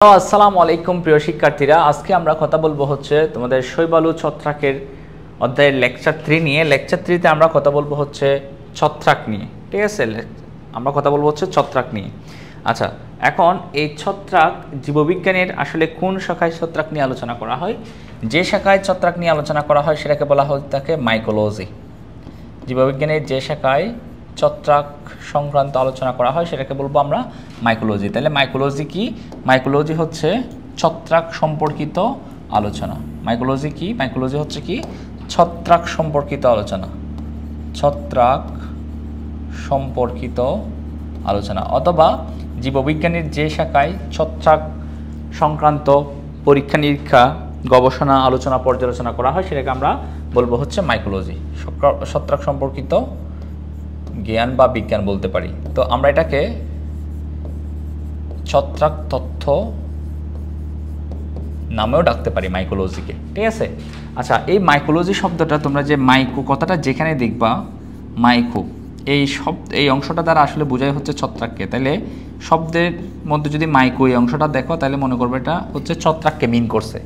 আসসালামু আলাইকুম প্রিয় শিক্ষার্থীরা, আজকে আমরা কথা বলবো হচ্ছে তোমাদের শৈবালু ছত্রাকের অধ্যায়ের লেকচার 3 নিয়ে। লেকচার 3 তে আমরা কথা বলবো হচ্ছে ছত্রাক নিয়ে। ঠিক আছে, আমরা কথা বলবো হচ্ছে ছত্রাক নিয়ে। আচ্ছা, এখন এই ছত্রাক জীববিজ্ঞানের আসলে কোন শাখায় ছত্রাক নিয়ে আলোচনা করা হয়? যে শাখায় ছত্রাক নিয়ে আলোচনা করা হয় সেটাকে বলা হয় থাকে মাইকোলজি। জীববিজ্ঞানের যে শাখায় ছত্রাক সংক্রান্ত আলোচনা করা হয় সেটাকে বলবো আমরা মাইকোলজি। তাহলে মাইকোলজি কি? মাইকোলজি হচ্ছে ছত্রাক সম্পর্কিত আলোচনা। মাইকোলজি কি? মাইকোলজি হচ্ছে কি? ছত্রাক সম্পর্কিত আলোচনা। ছত্রাক সম্পর্কিত আলোচনা, অথবা জীববিজ্ঞানের যে শাখায় ছত্রাক সংক্রান্ত পরীক্ষা নিরীক্ষা, গবেষণা, আলোচনা, পর্যালোচনা করা হয় সেটাকে আমরা বলবো হচ্ছে মাইকোলজি। ছত্রাক সম্পর্কিত জ্ঞান বা বিজ্ঞান বলতে পারি। তো আমরা এটাকে ছত্রাক তথ্য নামেও ডাকতে পারি মাইকোলজিকে। ঠিক আছে। আচ্ছা, এই মাইকোলজি শব্দটা তোমরা যে মাইকো কথাটা যেখানে দেখবা, মাইকো এই অংশটা দ্বারা আসলে বোঝাই হচ্ছে ছত্রাককে। তাহলে শব্দের মধ্যে যদি মাইকো এই অংশটা দেখো তাহলে মনে করবে এটা হচ্ছে ছত্রাককে মিন করছে।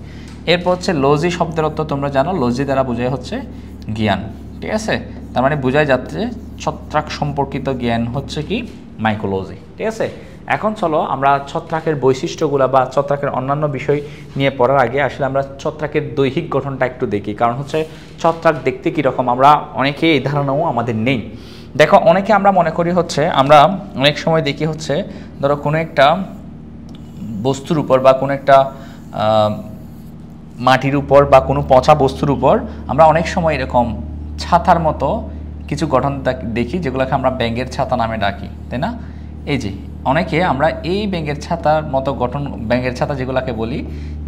এরপর হচ্ছে লজি শব্দের অর্থ তোমরা জানো, লজি দ্বারা বোঝাই হচ্ছে জ্ঞান। ঠিক আছে, তার মানে বোঝাই যাচ্ছে ছত্রাক সম্পর্কিত জ্ঞান হচ্ছে কি? মাইকোলজি। ঠিক আছে, এখন চলো আমরা ছত্রাকের বৈশিষ্ট্যগুলো বা ছত্রাকের অন্যান্য বিষয় নিয়ে পড়ার আগে আসলে আমরা ছত্রাকের দৈহিক গঠনটা একটু দেখি। কারণ হচ্ছে ছত্রাক দেখতে কীরকম আমরা অনেকে এই ধারণাও আমাদের নেই। দেখো, অনেকে আমরা মনে করি হচ্ছে, আমরা অনেক সময় দেখি হচ্ছে ধরো কোনো একটা বস্তুর উপর বা কোনো একটা মাটির উপর বা কোনো পচা বস্তুর উপর আমরা অনেক সময় এরকম ছাতার মতো কিছু গঠন দেখি, যেগুলোকে আমরা ব্যাঙের ছাতা নামে ডাকি, তাই না? এই যে অনেকে আমরা এই ব্যাঙের ছাতার মতো গঠন, ব্যাঙের ছাতা যেগুলোকে বলি,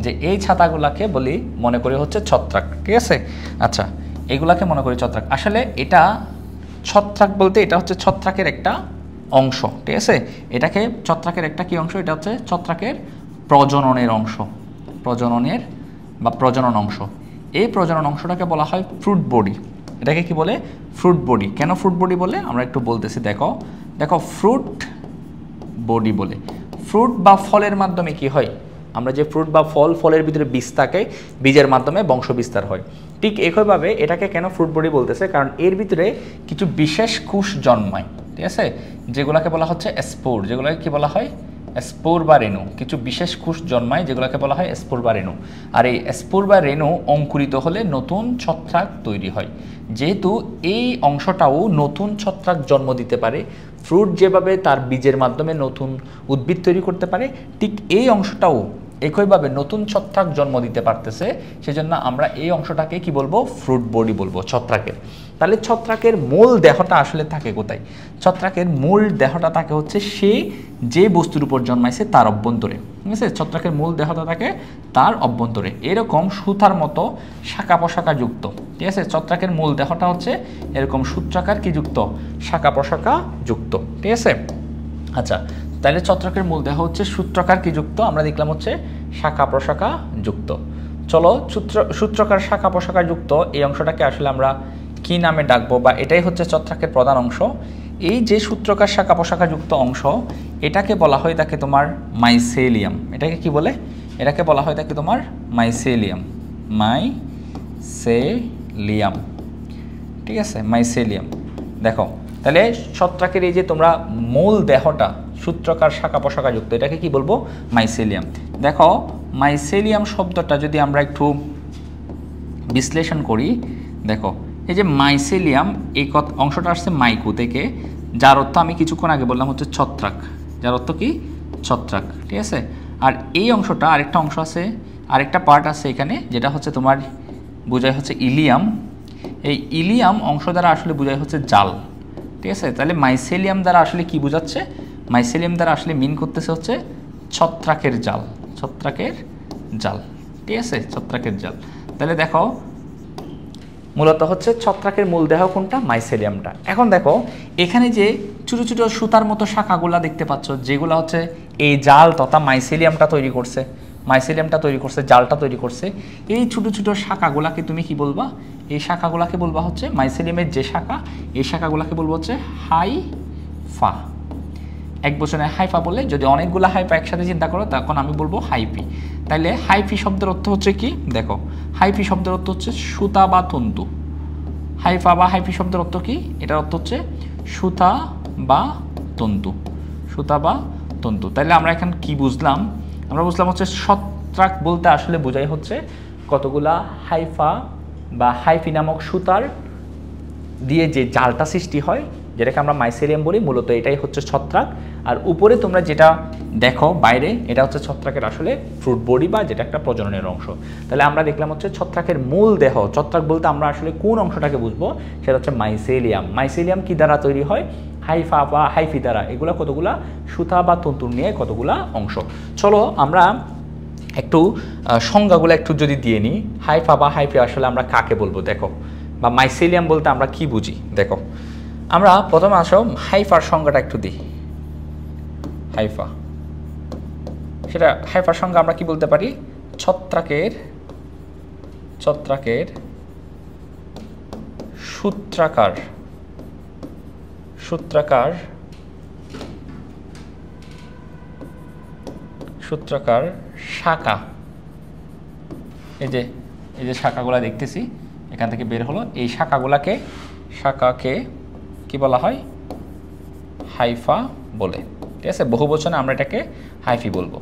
যে এই ছাতাগুলোকে বলি মনে করি হচ্ছে ছত্রাক। ঠিক আছে। আচ্ছা, এগুলাকে মনে করি ছত্রাক। আসলে এটা ছত্রাক বলতে এটা হচ্ছে ছত্রাকের একটা অংশ। ঠিক আছে, এটাকে ছত্রাকের একটা কি অংশ? এটা হচ্ছে ছত্রাকের প্রজননের অংশ। প্রজননের বা প্রজনন অংশ। এই প্রজনন অংশটাকে বলা হয় ফ্রুট বডি। এটাকে কি বলে? Fruit body. কেন ফ্রুট বডি বলে আমরা একটু বলতেছি। দেখো দেখো ফ্রুট বডি বলে, ফ্রুট বা ফলের মাধ্যমে কি হয়? আমরা যে ফ্রুট বা ফলের ভিতরে বীজ থাকে, বীজের মাধ্যমে বংশ বিস্তার হয়। ঠিক একইভাবে এটাকে কেন ফ্রুট বডি বলতেছে? কারণ এর ভিতরে কিছু বিশেষ কোষ জন্মায়। ঠিক আছে, যেগুলোকে বলা হচ্ছে স্পোর। যেগুলোকে কি বলা হয়? স্পোর বা রেণু। কিছু বিশেষ কোষ জন্মায় যেগুলোকে বলা হয় স্পোর বা রেণু। আর এই স্পোর বা রেণু অঙ্কুরিত হলে নতুন ছত্রাক তৈরি হয়। যেহেতু এই অংশটাও নতুন ছত্রাক জন্ম দিতে পারে, ফ্রুট যেভাবে তার বীজের মাধ্যমে নতুন উদ্ভিদ তৈরি করতে পারে, ঠিক এই অংশটাও একইভাবে নতুন ছত্রাক জন্ম দিতে পারতেছে। সেজন্য আমরা এই অংশটাকে কি বলবো? ফ্রুট বডি বলবো ছত্রাকের। তাহলে ছত্রাকের মূল দেহটা আসলে থাকে কোথায়? ছত্রাকের মূল দেহটা থাকে হচ্ছে সে যে বস্তুর উপর জন্মাইছে তার অভ্যন্তরে। ঠিক আছে, ছত্রাকের মূল দেহটা থাকে তার অভ্যন্তরে, এরকম সুতার মতো শাখা প্রশাখা যুক্ত। ঠিক আছে, ছত্রাকের মূল দেহটা হচ্ছে এরকম সূত্রাকার কি যুক্ত? শাখা প্রশাখা যুক্ত। ঠিক আছে। আচ্ছা, তাহলে ছত্রাকের মূল দেহ হচ্ছে সূত্রাকার কি যুক্ত? আমরা দেখলাম হচ্ছে শাখা প্রশাখা যুক্ত। চলো, সূত্রাকার শাখা প্রশাখা যুক্ত এই অংশটাকে আসলে আমরা কি নামে ডাকবো, বা এটাই হচ্ছে ছত্রাকের প্রধান অংশ। এই যে সূত্রাকার শাখা প্রশাখা যুক্ত অংশ, এটাকে বলা হয় তাকে তোমার মাইসেলিয়াম। এটাকে কি বলে? এটাকে বলা হয় তাকে তোমার মাইসেলিয়াম। মাইসেলিয়াম। ঠিক আছে, মাইসেলিয়াম। দেখো, তাহলে ছত্রাকের এই যে তোমরা মূল দেহটা সূত্রাকার শাখা প্রশাখা যুক্ত, এটাকে কি বলবো? মাইসেলিয়াম। দেখো, মাইসেলিয়াম শব্দটা যদি আমরা একটু বিশ্লেষণ করি, দেখো এই যে মাইসেলিয়াম, এই অংশটা আসছে মাইকো থেকে, যার অর্থ আমি কিছুক্ষণ আগে বললাম হচ্ছে ছত্রাক। যার অর্থ কি? ছত্রাক। ঠিক আছে। আর এই অংশটা আরেকটা অংশ আছে, আরেকটা পার্ট আছে এখানে, যেটা হচ্ছে তোমার বোঝায় হচ্ছে ইলিয়াম। এই ইলিয়াম অংশ দ্বারা আসলে বোঝায় হচ্ছে জাল। ঠিক আছে, তাহলে মাইসেলিয়াম দ্বারা আসলে কি বোঝাচ্ছে? মাইসেলিয়াম দ্বারা আসলে মিন করতেছে হচ্ছে ছত্রাকের জাল। ছত্রাকের জাল। ঠিক আছে, ছত্রাকের জাল। তাহলে দেখো, মূলত হচ্ছে ছত্রাকের মূল দেহ কোনটা? মাইসেলিয়ামটা। এখন দেখো, এখানে যে ছোটো ছোটো সুতার মতো শাখাগুলা দেখতে পাচ্ছ, যেগুলো হচ্ছে এই জাল তথা মাইসেলিয়ামটা তৈরি করছে, জালটা তৈরি করছে। এই ছোটো ছোটো শাখাগুলাকে তুমি কি বলবা? এই শাখাগুলাকে বলবা হচ্ছে মাইসেলিয়ামের যে শাখা, এই শাখাগুলাকে বলবো হচ্ছে হাইফা। একবচনে হাইফা বললে, যদি অনেকগুলো হাইফা একসাথে চিন্তা করো তখন আমি বলবো হাইফি। তাইলে হাইফি শব্দের অর্থ হচ্ছে কি, দেখো হাইফি শব্দের অর্থ হচ্ছে সুতা বা তন্তু। হাইফা বা হাইফি শব্দের অর্থ কি, এটার অর্থ হচ্ছে সুতা বা তন্তু, সুতা বা তন্তু। তাইলে আমরা এখন কি বুঝলাম, আমরা বুঝলাম হচ্ছে ছত্রাক বলতে আসলে বোঝাই হচ্ছে কতগুলা হাইফা বা হাইফি নামক সুতার দিয়ে যে জালটা সৃষ্টি হয়, যেটাকে আমরা মাইসেলিয়াম বলি, মূলত এটাই হচ্ছে ছত্রাক। আর উপরে তোমরা যেটা দেখো বাইরে, এটা হচ্ছে ছত্রাকের আসলে ফ্রুট বডি বা যেটা একটা প্রজননের অংশ। তাহলে আমরা দেখলাম হচ্ছে ছত্রাকের মূল দেহ। ছত্রাক বলতে আমরা আসলে কোন অংশটাকে বুঝবো, সেটা হচ্ছে মাইসেলিয়াম। মাইসেলিয়াম কি দ্বারা তৈরি হয়, হাইফা বা হাইফি দ্বারা। এগুলা কতগুলা সুতা বা তন্তুর নিয়ে কতগুলা অংশ। চলো আমরা একটু সংজ্ঞাগুলো একটু যদি দিয়ে নিই, হাইফা বা হাইফি আসলে আমরা কাকে বলবো দেখো, বা মাইসেলিয়াম বলতে আমরা কি বুঝি দেখো। আমরা প্রথমে আসো হাইফার সংজ্ঞাটা একটু দিই। হাইফা, সেটা হাইফার সংজ্ঞা আমরা কি বলতে পারি, ছত্রাকের সূত্রাকার শাখা। এই যে শাখাগুলা দেখতেছি এখান থেকে বের হলো, এই শাখাকে কি বলা হয়, হাইফা বলে। ঠিক আছে, বহুবচনে আমরা এটাকে হাইফি বলবো।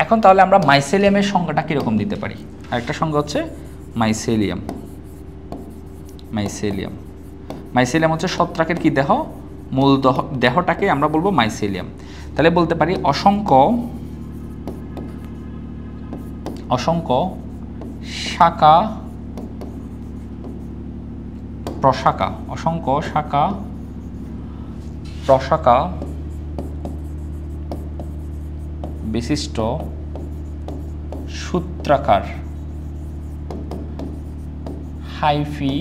এখন তাহলে আমরা মাইসেলিয়ামের সংজ্ঞাটা কীরকম দিতে পারি, আরেকটা সংজ্ঞা হচ্ছে মাইসেলিয়াম হচ্ছে ছত্রাকের কি দেহ, মূল দেহটাকে আমরা বলবো মাইসেলিয়াম। তাহলে বলতে পারি অসংখ্য শাখা প্রশাখা বিশিষ্ট সূত্রাকার হাইফি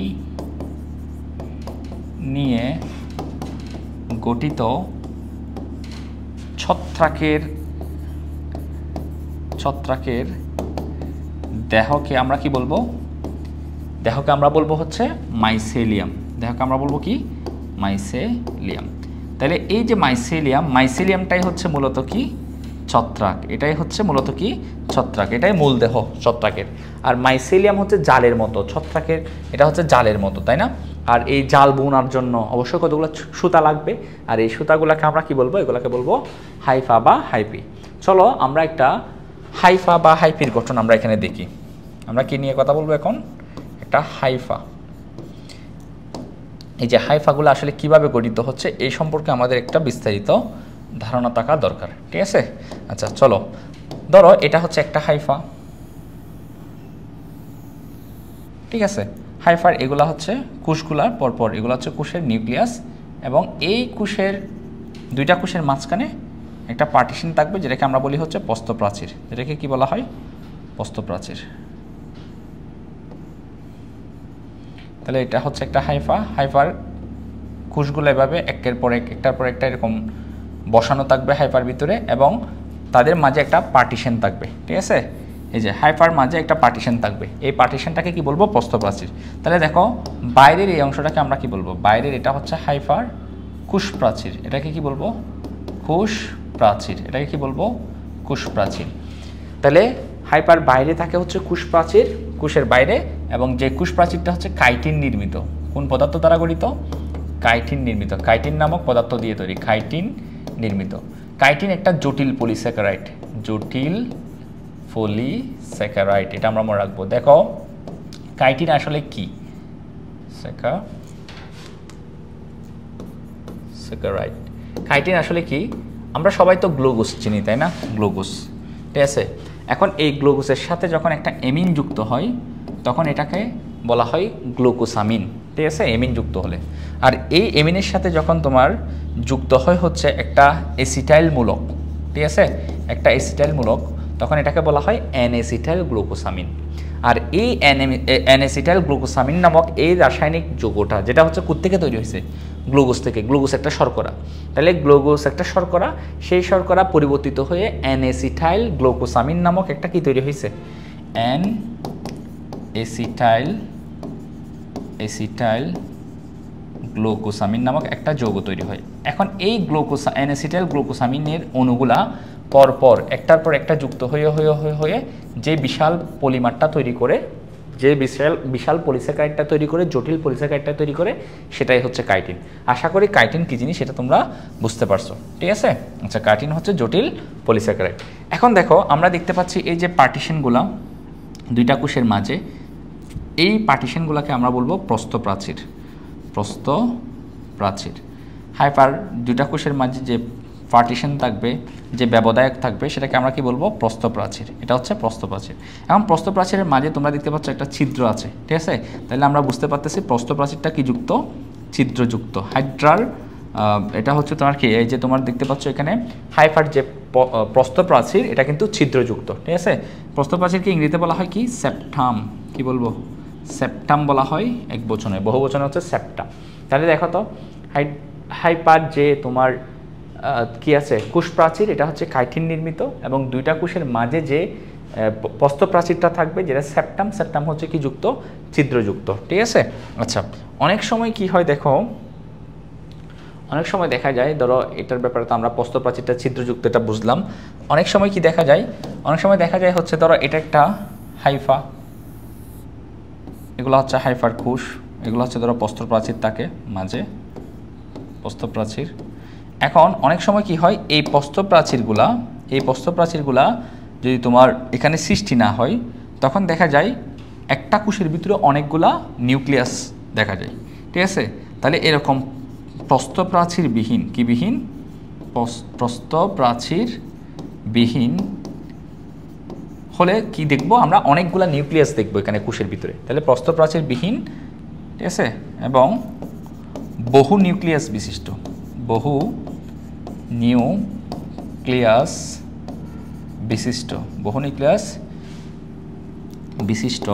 নিয়ে গঠিত ছত্রাকের দেহকে আমরা কি বলবো, দেহকে আমরা বলবো হচ্ছে মাইসেলিয়াম। দেহকে আমরা বলবো কি, মাইসেলিয়াম। তাহলে এই যে মাইসেলিয়ামটাই হচ্ছে মূলত কি, ছত্রাক। এটাই হচ্ছে মূলত কি, ছত্রাক। এটাই মূল দেহ ছত্রাকের। আর মাইসেলিয়াম হচ্ছে জালের মতো, ছত্রাকের এটা হচ্ছে জালের মতো, তাই না? আর এই জাল বোনার জন্য অবশ্যই কতগুলো সুতা লাগবে, আর এই সুতাগুলোকে আমরা কি বলবো, এগুলোকে বলবো হাইফা বা হাইফি। চলো আমরা একটা হাইফা বা হাইফির গঠন আমরা এখানে দেখি। আমরা কি নিয়ে কথা বলবো এখন, একটা হাইফা। এই যে হাইফাগুলো আসলে কিভাবে গঠিত হচ্ছে এই সম্পর্কে আমাদের একটা বিস্তারিত ধারণা থাকা দরকার। ঠিক আছে, আচ্ছা চলো, ধরো এটা হচ্ছে একটা হাইফা। ঠিক আছে, হাইফার এগুলা হচ্ছে কোষগুলার পরপর, এগুলো হচ্ছে কোষের নিউক্লিয়াস, এবং এই কোষের দুইটা কোষের মাঝখানে একটা পার্টিশন থাকবে, যেটাকে আমরা বলি হচ্ছে প্রস্থপ্রাচীর। যেটাকে কি বলা হয়, প্রস্থপ্রাচীর। তাহলে এটা হচ্ছে একটা হাইফার কোষগুলো এভাবে একটার পর একটা এরকম বসানো থাকবে হাইফার ভিতরে, এবং তাদের মাঝে একটা পার্টিশন থাকবে। ঠিক আছে, এই যে হাইফার মাঝে একটা পার্টিশন থাকবে, এই পার্টিশনটাকে কি বলবো, প্রস্থপ্রাচীর। তাহলে দেখো বাইরের এই অংশটাকে আমরা কি বলবো, বাইরের এটা হচ্ছে হাইফার কোষপ্রাচীর। এটাকে কি বলবো, কোষপ্রাচীর। এটাকে কি বলবো, কোষপ্রাচীর। তাহলে হাইফার বাইরে থাকে হচ্ছে কোষপ্রাচীর, কোষের বাইরে, এবং যে কোষপ্রাচীরটা হচ্ছে কাইটিন নির্মিত। কোন পদার্থ দ্বারা গঠিত, কাইটিন নির্মিত। কাইটিন নামক পদার্থ দিয়ে তৈরি, কাইটিন নির্মিত। কাইটিন একটা জটিল পলিস্যাকারাইড, এটা আমরা মনে রাখবো। দেখো কাইটিন আসলে কি, স্যাকারাইড। কাইটিন আসলে কি, আমরা সবাই তো গ্লুকোজ চিনি, তাই না, গ্লুকোজ। ঠিক আছে, এখন এই গ্লুকোজের সাথে যখন একটা এমিন যুক্ত হয় তখন এটাকে বলা হয় গ্লুকোসামিন। ঠিক আছে, এমিন যুক্ত হলে। আর এই এমিনের সাথে যখন তোমার যুক্ত হয় হচ্ছে একটা এসিটাইল মূলক, ঠিক আছে, একটা এসিটাইল মূলক, তখন এটাকে বলা হয় অ্যানএসিটাইল গ্লুকোসামিন। আর এই অ্যানএসিটাইল গ্লুকোসামিন নামক এই রাসায়নিক যৌগটা, যেটা হচ্ছে কোত্থেকে তৈরি হয়েছে, গ্লুকোজ থেকে। গ্লুকোজ একটা শর্করা, তাহলে গ্লুকোজ একটা শর্করা, সেই শর্করা পরিবর্তিত হয়ে অ্যানএসিটাইল গ্লুকোসামিন নামক একটা কি তৈরি হয়েছে, অ্যানএসিটাইল গ্লুকোসামিন নামক একটা যৌগ তৈরি হয়। এখন এই অ্যানেসিটাইল গ্লুকোসামিনের অণুগুলা পরপর একটার পর একটা যুক্ত হয়ে হয়ে হয়ে হয়ে যে বিশাল পলিমারটা তৈরি করে, যে বিশাল পলিস্যাকারাইডটা তৈরি করে, জটিল পলিস্যাকারাইডটা তৈরি করে, সেটাই হচ্ছে কাইটিন। আশা করি কাইটিন কী জিনিস সেটা তোমরা বুঝতে পারছো, ঠিক আছে? আচ্ছা, কাইটিন হচ্ছে জটিল পলিস্যাকারাইড। এখন দেখো আমরা দেখতে পাচ্ছি এই যে পার্টিশনগুলো দুইটা কোষের মাঝে, এই পার্টিশনগুলোকে আমরা বলবো প্রস্থপ্রাচীর। প্রস্থপ্রাচীর হাইপার দুইটা কোষের মাঝে যে পার্টিশন থাকবে, যে ব্যবধায়ক থাকবে, সেটাকে আমরা কি বলবো? প্রস্থপ্রাচীর। এটা হচ্ছে প্রস্থপ্রাচীর। এখন প্রস্থপ্রাচীরের মাঝে তোমরা দেখতে পাচ্ছ একটা ছিদ্র আছে, ঠিক আছে? তাহলে আমরা বুঝতে পারতেছি প্রস্থপ্রাচীরটা কি যুক্ত? ছিদ্রযুক্ত। হাইড্রার এটা হচ্ছে তোমার কি, এই যে তোমার দেখতে পাচ্ছ এখানে হাইপার যে প্রস্থপ্রাচীর, এটা কিন্তু ছিদ্রযুক্ত, ঠিক আছে? প্রস্থপ্রাচীরকে ইংরেজিতে বলা হয় কি? সেপ্টাম। কি বলবো? সেপ্টাম বলা হয় এক বচনে, বহু বচনে হচ্ছে সেপ্টাম। তাহলে দেখো তো হাইপার যে তোমার কি আছে কোষ প্রাচীর, এটা হচ্ছে কাইটিন নির্মিত, এবং দুইটা কোষের মাঝে যে প্রস্থপ্রাচীরটা থাকবে যেটা সেপ্টাম, সেপ্টাম হচ্ছে কি যুক্ত? ছিদ্রযুক্ত, ঠিক আছে? আচ্ছা, অনেক সময় কি হয় দেখো, অনেক সময় দেখা যায়, ধরো এটার ব্যাপারে তো আমরা প্রস্থপ্রাচীরটা ছিদ্রযুক্ত এটা বুঝলাম। অনেক সময় কি দেখা যায়? অনেক সময় দেখা যায় হচ্ছে ধরো এটা একটা হাইফা, এগুলো হচ্ছে হাইফার কোষ, এগুলো হচ্ছে ধরো প্রস্থপ্রাচীর থাকে মাঝে, প্রস্থপ্রাচীর। এখন অনেক সময় কি হয়, এই প্রস্থপ্রাচীরগুলা যদি তোমার এখানে সৃষ্টি না হয়, তখন দেখা যায় একটা কোষের ভিতরে অনেকগুলা নিউক্লিয়াস দেখা যায়, ঠিক আছে? তাহলে এরকম প্রস্থপ্রাচীরবিহীন, কি বিহীন? প্রস্থপ্রাচীরবিহীন হলে কি দেখব আমরা? অনেকগুলা নিউক্লিয়াস দেখব এখানে কোষের ভিতরে। তাহলে প্রস্থপ্রাচীরবিহীন, ঠিক আছে, এবং বহু নিউক্লিয়াস বিশিষ্ট, বহু নিউক্লিয়াস বিশিষ্ট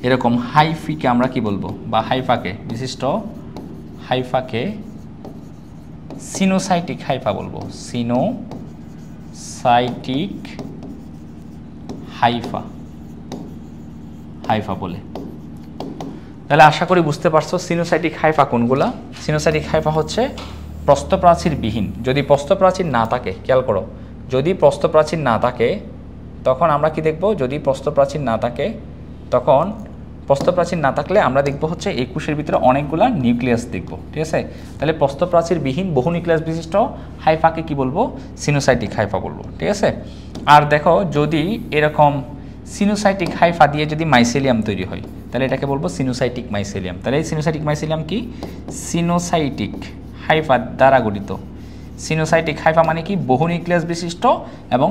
এরকম হাইফিকে আমরা কি বলবো? বা হাইফাকে বিশিষ্ট, হাইফাকে সিনোসাইটিক হাইফা বলবো। সিনোসাইটিক হাইফা বলে। তাহলে আশা করি বুঝতে পারছো সিনোসাইটিক হাইফা কোনগুলা। সিনোসাইটিক হাইফা হচ্ছে প্রস্থপ্রাচীরবিহীন। যদি প্রস্থপ্রাচীর না থাকে, খেয়াল করো, যদি প্রস্থপ্রাচীর না থাকে তখন আমরা কি দেখব? যদি প্রস্থপ্রাচীর না থাকে তখন, প্রস্থপ্রাচীর না থাকলে আমরা দেখব হচ্ছে এই কোষের ভিতরে অনেকগুলা নিউক্লিয়াস দেখব, ঠিক আছে? তাহলে প্রস্থপ্রাচীরবিহীন বহু নিউক্লিয়াস বিশিষ্ট হাইফাকে কি বলবো? সিনোসাইটিক হাইফা বলবো, ঠিক আছে? আর দেখো যদি এরকম সিনোসাইটিক হাইফা দিয়ে যদি মাইসেলিয়াম তৈরি হয়, তাহলে এটাকে বলবো সিনোসাইটিক মাইসেলিয়াম। তাহলে এই সিনোসাইটিক মাইসেলিয়াম কি? সিনোসাইটিক হাইফা দ্বারা গঠিত। সিনোসাইটিক হাইফা মানে কি? বহু নিউক্লিয়াস বিশিষ্ট, এবং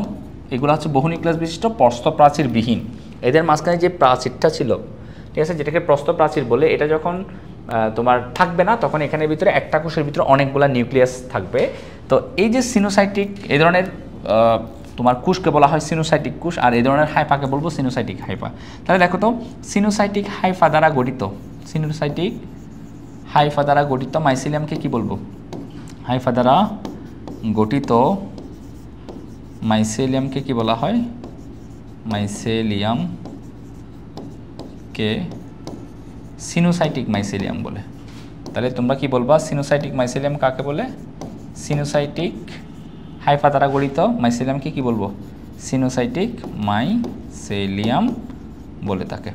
এগুলো হচ্ছে বহু নিউক্লিয়াস বিশিষ্ট প্রস্থপ্রাচীরবিহীন। এদের মাঝখানে যে প্রাচীরটা ছিল, ঠিক আছে, যেটাকে প্রস্থপ্রাচীর বলে, এটা যখন তোমার থাকবে না তখন এখানের ভিতরে একটা কোষের ভিতরে অনেকগুলা নিউক্লিয়াস থাকবে। তো এই যে সিনোসাইটিক, এই ধরনের তোমার কোষকে বলা হয় সিনোসাইটিক কোষ, আর এই ধরনের হাইফাকে বলবো সিনোসাইটিক হাইফা। তাহলে দেখো তো সিনোসাইটিক হাইফা দ্বারা গঠিত, সিনোসাইটিক হাইফা দ্বারা গঠিত মাইসেলিয়ামকে কি বলবো? হাইফা দ্বারা গঠিত মাইসেলিয়ামকে কি বলা হয়? মাইসেলিয়ামকে সিনোসাইটিক মাইসেলিয়াম বলে। তাহলে তোমরা কি বলবা? সিনোসাইটিক মাইসেলিয়াম কাকে বলে? সিনোসাইটিক হাইফা দ্বারা গঠিত মাইসেলিয়ামকে কি বলবো? সিনোসাইটিক মাইসেলিয়াম বলে থাকে,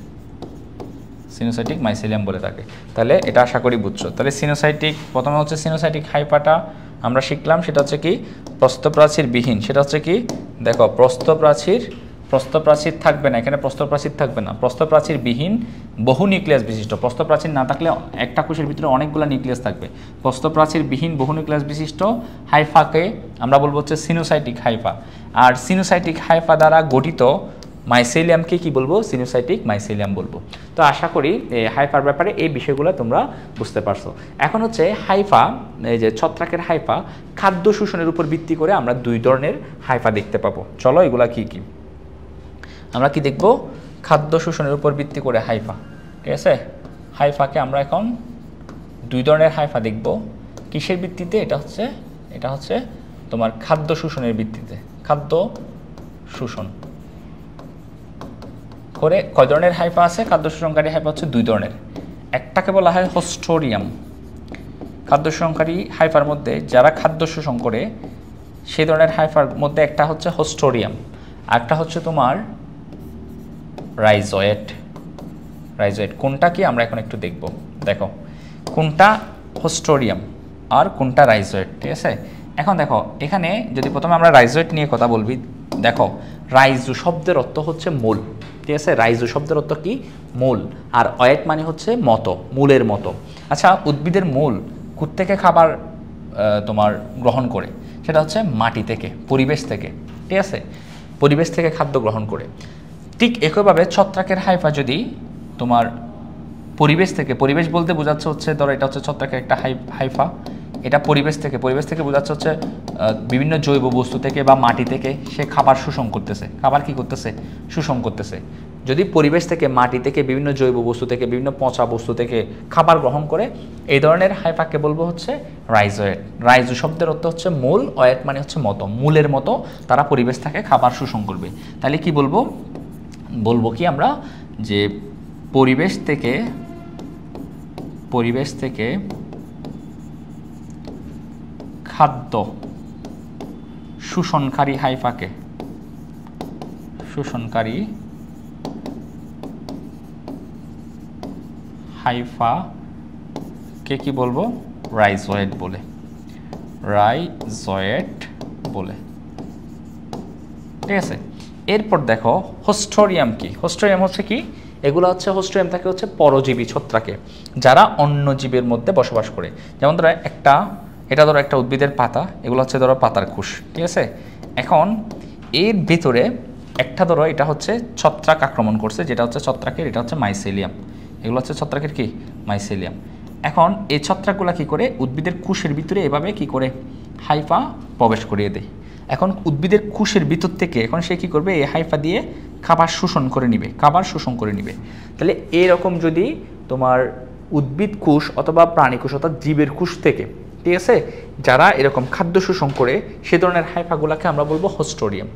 সিনোসাইটিক মাইসেলিয়াম বলে থাকে। তাহলে এটা আশা করি বুঝছো। তাহলে সিনোসাইটিক, প্রথমে হচ্ছে সিনোসাইটিক হাইফাটা আমরা শিখলাম, সেটা হচ্ছে কি? প্রস্থপ্রাচীরবিহীন। সেটা হচ্ছে কি? দেখো প্রস্থপ্রাচীর থাকবে না, এখানে প্রস্থপ্রাচীর থাকবে না, প্রস্থপ্রাচীরবিহীন বহু নিউক্লিয়াস বিশিষ্ট। প্রস্থপ্রাচীর না থাকলে একটা কোষের ভিতরে অনেকগুলো নিউক্লিয়াস থাকবে। প্রস্থপ্রাচীরবিহীন বহু নিউক্লিয়াস বিশিষ্ট হাইফাকে আমরা বলবো হচ্ছে সিনোসাইটিক হাইফা। আর সিনোসাইটিক হাইফা দ্বারা গঠিত মাইসেলিয়ামকে কি বলবো? সিনোসাইটিক মাইসেলিয়াম বলবো। তো আশা করি হাইফার ব্যাপারে এই বিষয়গুলো তোমরা বুঝতে পারছো। এখন হচ্ছে হাইফা, এই যে ছত্রাকের হাইফা, খাদ্য শোষণের উপর ভিত্তি করে আমরা দুই ধরনের হাইফা দেখতে পাবো। চলো এগুলা কি কি আমরা কি দেখব? খাদ্য শোষণের উপর ভিত্তি করে হাইফা, ঠিক আছে? হাইফাকে আমরা এখন দুই ধরনের হাইফা দেখব। কিসের ভিত্তিতে? এটা হচ্ছে তোমার খাদ্য শোষণের ভিত্তিতে। খাদ্য শোষণ করে কয় ধরনের হাইফা আছে? খাদ্য শোষণকারী হাইফা হচ্ছে দুই ধরনের। একটাকে বলা হয় হোস্টোরিয়াম, খাদ্য শোষণকারী হাইফার মধ্যে যারা খাদ্য শোষণ করে সেই ধরনের হাইফার মধ্যে একটা হচ্ছে হোস্টোরিয়াম, একটা হচ্ছে তোমার রাইজয়েড। কোনটা কি আমরা এখন একটু দেখব। দেখো কোনটা হোস্টোরিয়াম আর কোনটা রাইজয়েড, ঠিক আছে। এখন দেখো এখানে যদি প্রথমে আমরা রাইজয়েড নিয়ে কথা বলবি, দেখো রাইজু শব্দের অর্থ হচ্ছে মূল, ঠিক আছে। রাইজু শব্দের অর্থ কি? মূল। আর অয়েট মানে হচ্ছে মতো, মূলের মতো। আচ্ছা, উদ্ভিদের মূল কোত্থেকে খাবার তোমার গ্রহণ করে? সেটা হচ্ছে মাটি থেকে, পরিবেশ থেকে, ঠিক আছে। পরিবেশ থেকে খাদ্য গ্রহণ করে। ঠিক একইভাবে ছত্রাকের হাইফা যদি তোমার পরিবেশ থেকে, পরিবেশ বলতে বোঝাচ্ছে হচ্ছে ধরো এটা হচ্ছে ছত্রাকের একটা হাইফা, এটা পরিবেশ থেকে বোঝাচ্ছে হচ্ছে বিভিন্ন জৈব বস্তু থেকে বা মাটি থেকে সে খাবার শোষণ করতেছে। খাবার কি করতেছে? শোষণ করতেছে। যদি পরিবেশ থেকে, মাটি থেকে, বিভিন্ন জৈব বস্তু থেকে, বিভিন্ন পচা বস্তু থেকে খাবার গ্রহণ করে, এই ধরনের হাইফাকে বলবো হচ্ছে রাইজয়েড। রাইজু শব্দের অর্থ হচ্ছে মূল, অয়েড মানে হচ্ছে মতো, মূলের মতো তারা পরিবেশ থেকে খাবার শোষণ করবে। তাহলে কি বলবো? বলবো কি আমরা যে পরিবেশ থেকে খাদ্য শোষণকারী হাইফাকে কি বলবো? রাইজয়েড বলে। ঠিক আছে। এরপর দেখো হোস্টোরিয়াম কি? হোস্টোরিয়াম হচ্ছে কি? এগুলো হচ্ছে হোস্টোরিয়াম থাকে হচ্ছে পরজীবী ছত্রাকে, যারা অন্য জীবের মধ্যে বসবাস করে। যেমন ধরো এটা ধরো একটা উদ্ভিদের পাতা, এগুলো হচ্ছে ধরো পাতার কুশ, ঠিক আছে। এখন এর ভিতরে একটা ধরো এটা হচ্ছে ছত্রাক আক্রমণ করছে, যেটা হচ্ছে ছত্রাকের, এটা হচ্ছে মাইসেলিয়াম। এগুলো হচ্ছে ছত্রাকের কি? মাইসেলিয়াম। এখন এই ছত্রাকগুলো কি করে? উদ্ভিদের কুশের ভিতরে এভাবে কি করে হাইফা প্রবেশ করিয়ে দেয়। এখন উদ্ভিদের কুশের ভিতর থেকে এখন সে কি করবে? এই হাইফা দিয়ে খাবার শোষণ করে নিবে। তাহলে এরকম যদি তোমার উদ্ভিদ কোষ অথবা প্রাণী কোষ অর্থাৎ জীবের কোষ থেকে, ঠিক আছে, যারা এরকম খাদ্য শোষণ করে, সে ধরনের হাইফাগুলোকে আমরা বলবো হোস্টোরিয়াম,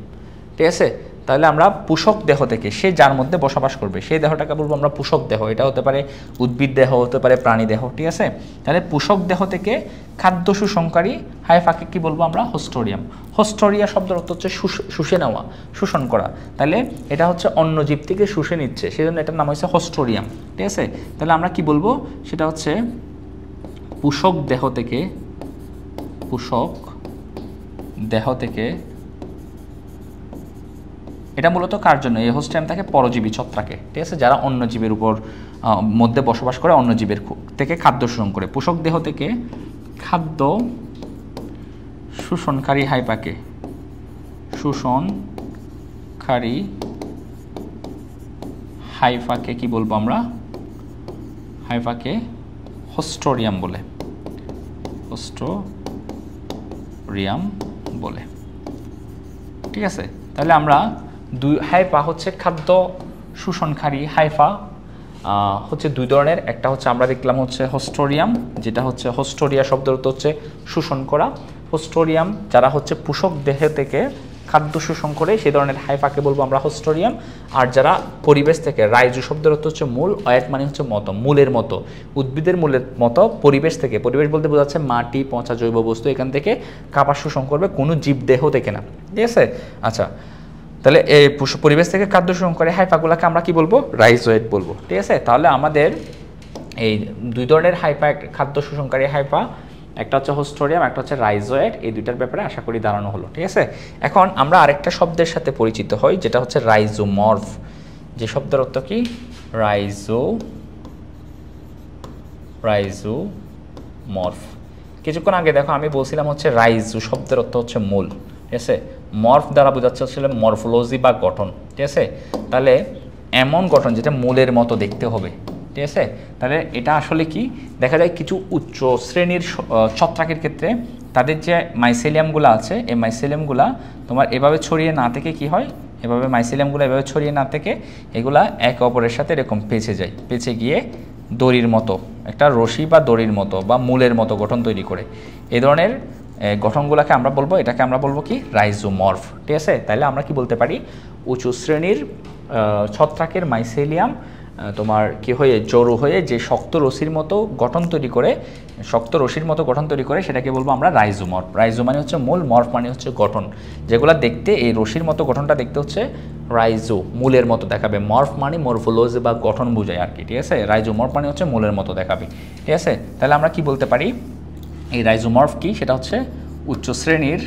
ঠিক আছে। তাহলে আমরা পোষক দেহ থেকে, সে যার মধ্যে বসবাস করবে সেই দেহটাকে বলবো আমরা পোষক দেহ। এটা হতে পারে উদ্ভিদ দেহ, হতে পারে প্রাণী দেহ, ঠিক আছে। তাহলে পোষক দেহ থেকে খাদ্য শোষণকারী হাইফাকে কি বলবো আমরা? হোস্টোরিয়াম। হোস্টোরিয়া শব্দের অর্থ হচ্ছে শুষে নেওয়া, শোষণ করা। তাহলে এটা হচ্ছে অন্য জীব থেকে শুষে নিচ্ছে, সেই জন্য এটার নাম হচ্ছে হোস্টোরিয়াম, ঠিক আছে। তাহলে আমরা কি বলবো? সেটা হচ্ছে পোষক দেহ থেকে এটা মূলত কার জন্য? এই হোস্টোরিয়াম থাকে পরজীবী ছত্রাকে, ঠিক আছে, যারা অন্য জীবের উপর মধ্যে বসবাস করে, অন্য জীবের থেকে খাদ্য শোষণ করে। পোষক দেহ থেকে খাদ্য শোষণকারী হাইফাকে কি বলবো আমরা? হাইফাকে হোস্টোরিয়াম বলে। ঠিক আছে। তাহলে আমরা হাইফা হচ্ছে খাদ্য শোষণকারী হাইফা হচ্ছে দুই ধরনের। একটা হচ্ছে আমরা দেখলাম হচ্ছে হোস্টোরিয়াম, যেটা হচ্ছে হোস্টোরিয়া শব্দের অর্থ হচ্ছে শোষণ করা। হোস্টোরিয়াম যারা হচ্ছে পোষক দেহ থেকে খাদ্য শোষণ করে, সেই ধরনের হাইফাকে বলবো আমরা হোস্টোরিয়াম। আর যারা পরিবেশ থেকে, রাইজু শব্দের অর্থ হচ্ছে মূল, অয়েট মানে হচ্ছে মতো, মূলের মতো, উদ্ভিদের মূলের মতো পরিবেশ থেকে, পরিবেশ বলতে বোঝাচ্ছে মাটি, পচা জৈব বস্তু, এখান থেকে খাবার শোষণ করবে, কোনো জীব দেহ থেকে না, ঠিক আছে। আচ্ছা, তাহলে এই পরিবেশ থেকে খাদ্য শোষণ করে হাইফাগুলোকে আমরা কি বলবো? রাইজয়েড বলবো, ঠিক আছে। তাহলে আমাদের এই দুই ধরনের হাইফা, খাদ্য শোষণকারী হাইফা, একটা হচ্ছে হোস্টোরিয়াম, একটা হচ্ছে রাইজয়েড। এই দুইটার ব্যাপারে আশা করি দাঁড়ানো হলো, ঠিক আছে। এখন আমরা আরেকটা শব্দের সাথে পরিচিত হই, যেটা হচ্ছে রাইজোমর্ফ। যে শব্দের অর্থ কি? রাইজোমর্ফ। কিছুক্ষণ আগে দেখো আমি বলছিলাম হচ্ছে রাইজু শব্দের অর্থ হচ্ছে মূল, ঠিক আছে। মর্ফ দ্বারা বোঝাচ্ছে হচ্ছে মরফোলজি বা গঠন, ঠিক আছে। তাহলে এমন গঠন যেটা মূলের মতো দেখতে হবে, ঠিক আছে। তাহলে এটা আসলে কি দেখা যায় কিছু উচ্চ শ্রেণীর ছত্রাকের ক্ষেত্রে তাদের যে মাইসেলিয়ামগুলো আছে, এই মাইসেলিয়ামগুলা তোমার এভাবে ছড়িয়ে না থেকে কি হয়? এভাবে মাইসেলিয়ামগুলো এভাবে ছড়িয়ে না থেকে এগুলা একে অপরের সাথে এরকম পেঁচে যায়, পেঁচে গিয়ে দড়ির মতো একটা রশি বা দড়ির মতো বা মূলের মতো গঠন তৈরি করে। এই ধরনের গঠনগুলোকে আমরা বলবো, এটাকে আমরা বলবো কি? রাইজোমর্ফ, ঠিক আছে। তাহলে আমরা কি বলতে পারি? উঁচু শ্রেণীর ছত্রাকের মাইসেলিয়াম তোমার কি হয়ে জড়ো হয়ে যে শক্ত রশির মতো গঠন তৈরি করে, শক্ত রশির মতো গঠন তৈরি করে, সেটাকে বলবো আমরা রাইজোমর্ফ। রাইজো মানে হচ্ছে মূল, মর্ফ মানে হচ্ছে গঠন। যেগুলো দেখতে এই রশির মতো গঠনটা দেখতে হচ্ছে রাইজো, মূলের মতো দেখাবে। মর্ফ মানে মরফোলজি বা গঠন বোঝায় আর কি, ঠিক আছে। রাইজোমর্ফ মানে হচ্ছে মূলের মতো দেখাবে, ঠিক আছে। তাহলে আমরা কি বলতে পারি এই রাইজোমর্ফ কি, সেটা হচ্ছে উচ্চ শ্রেণীর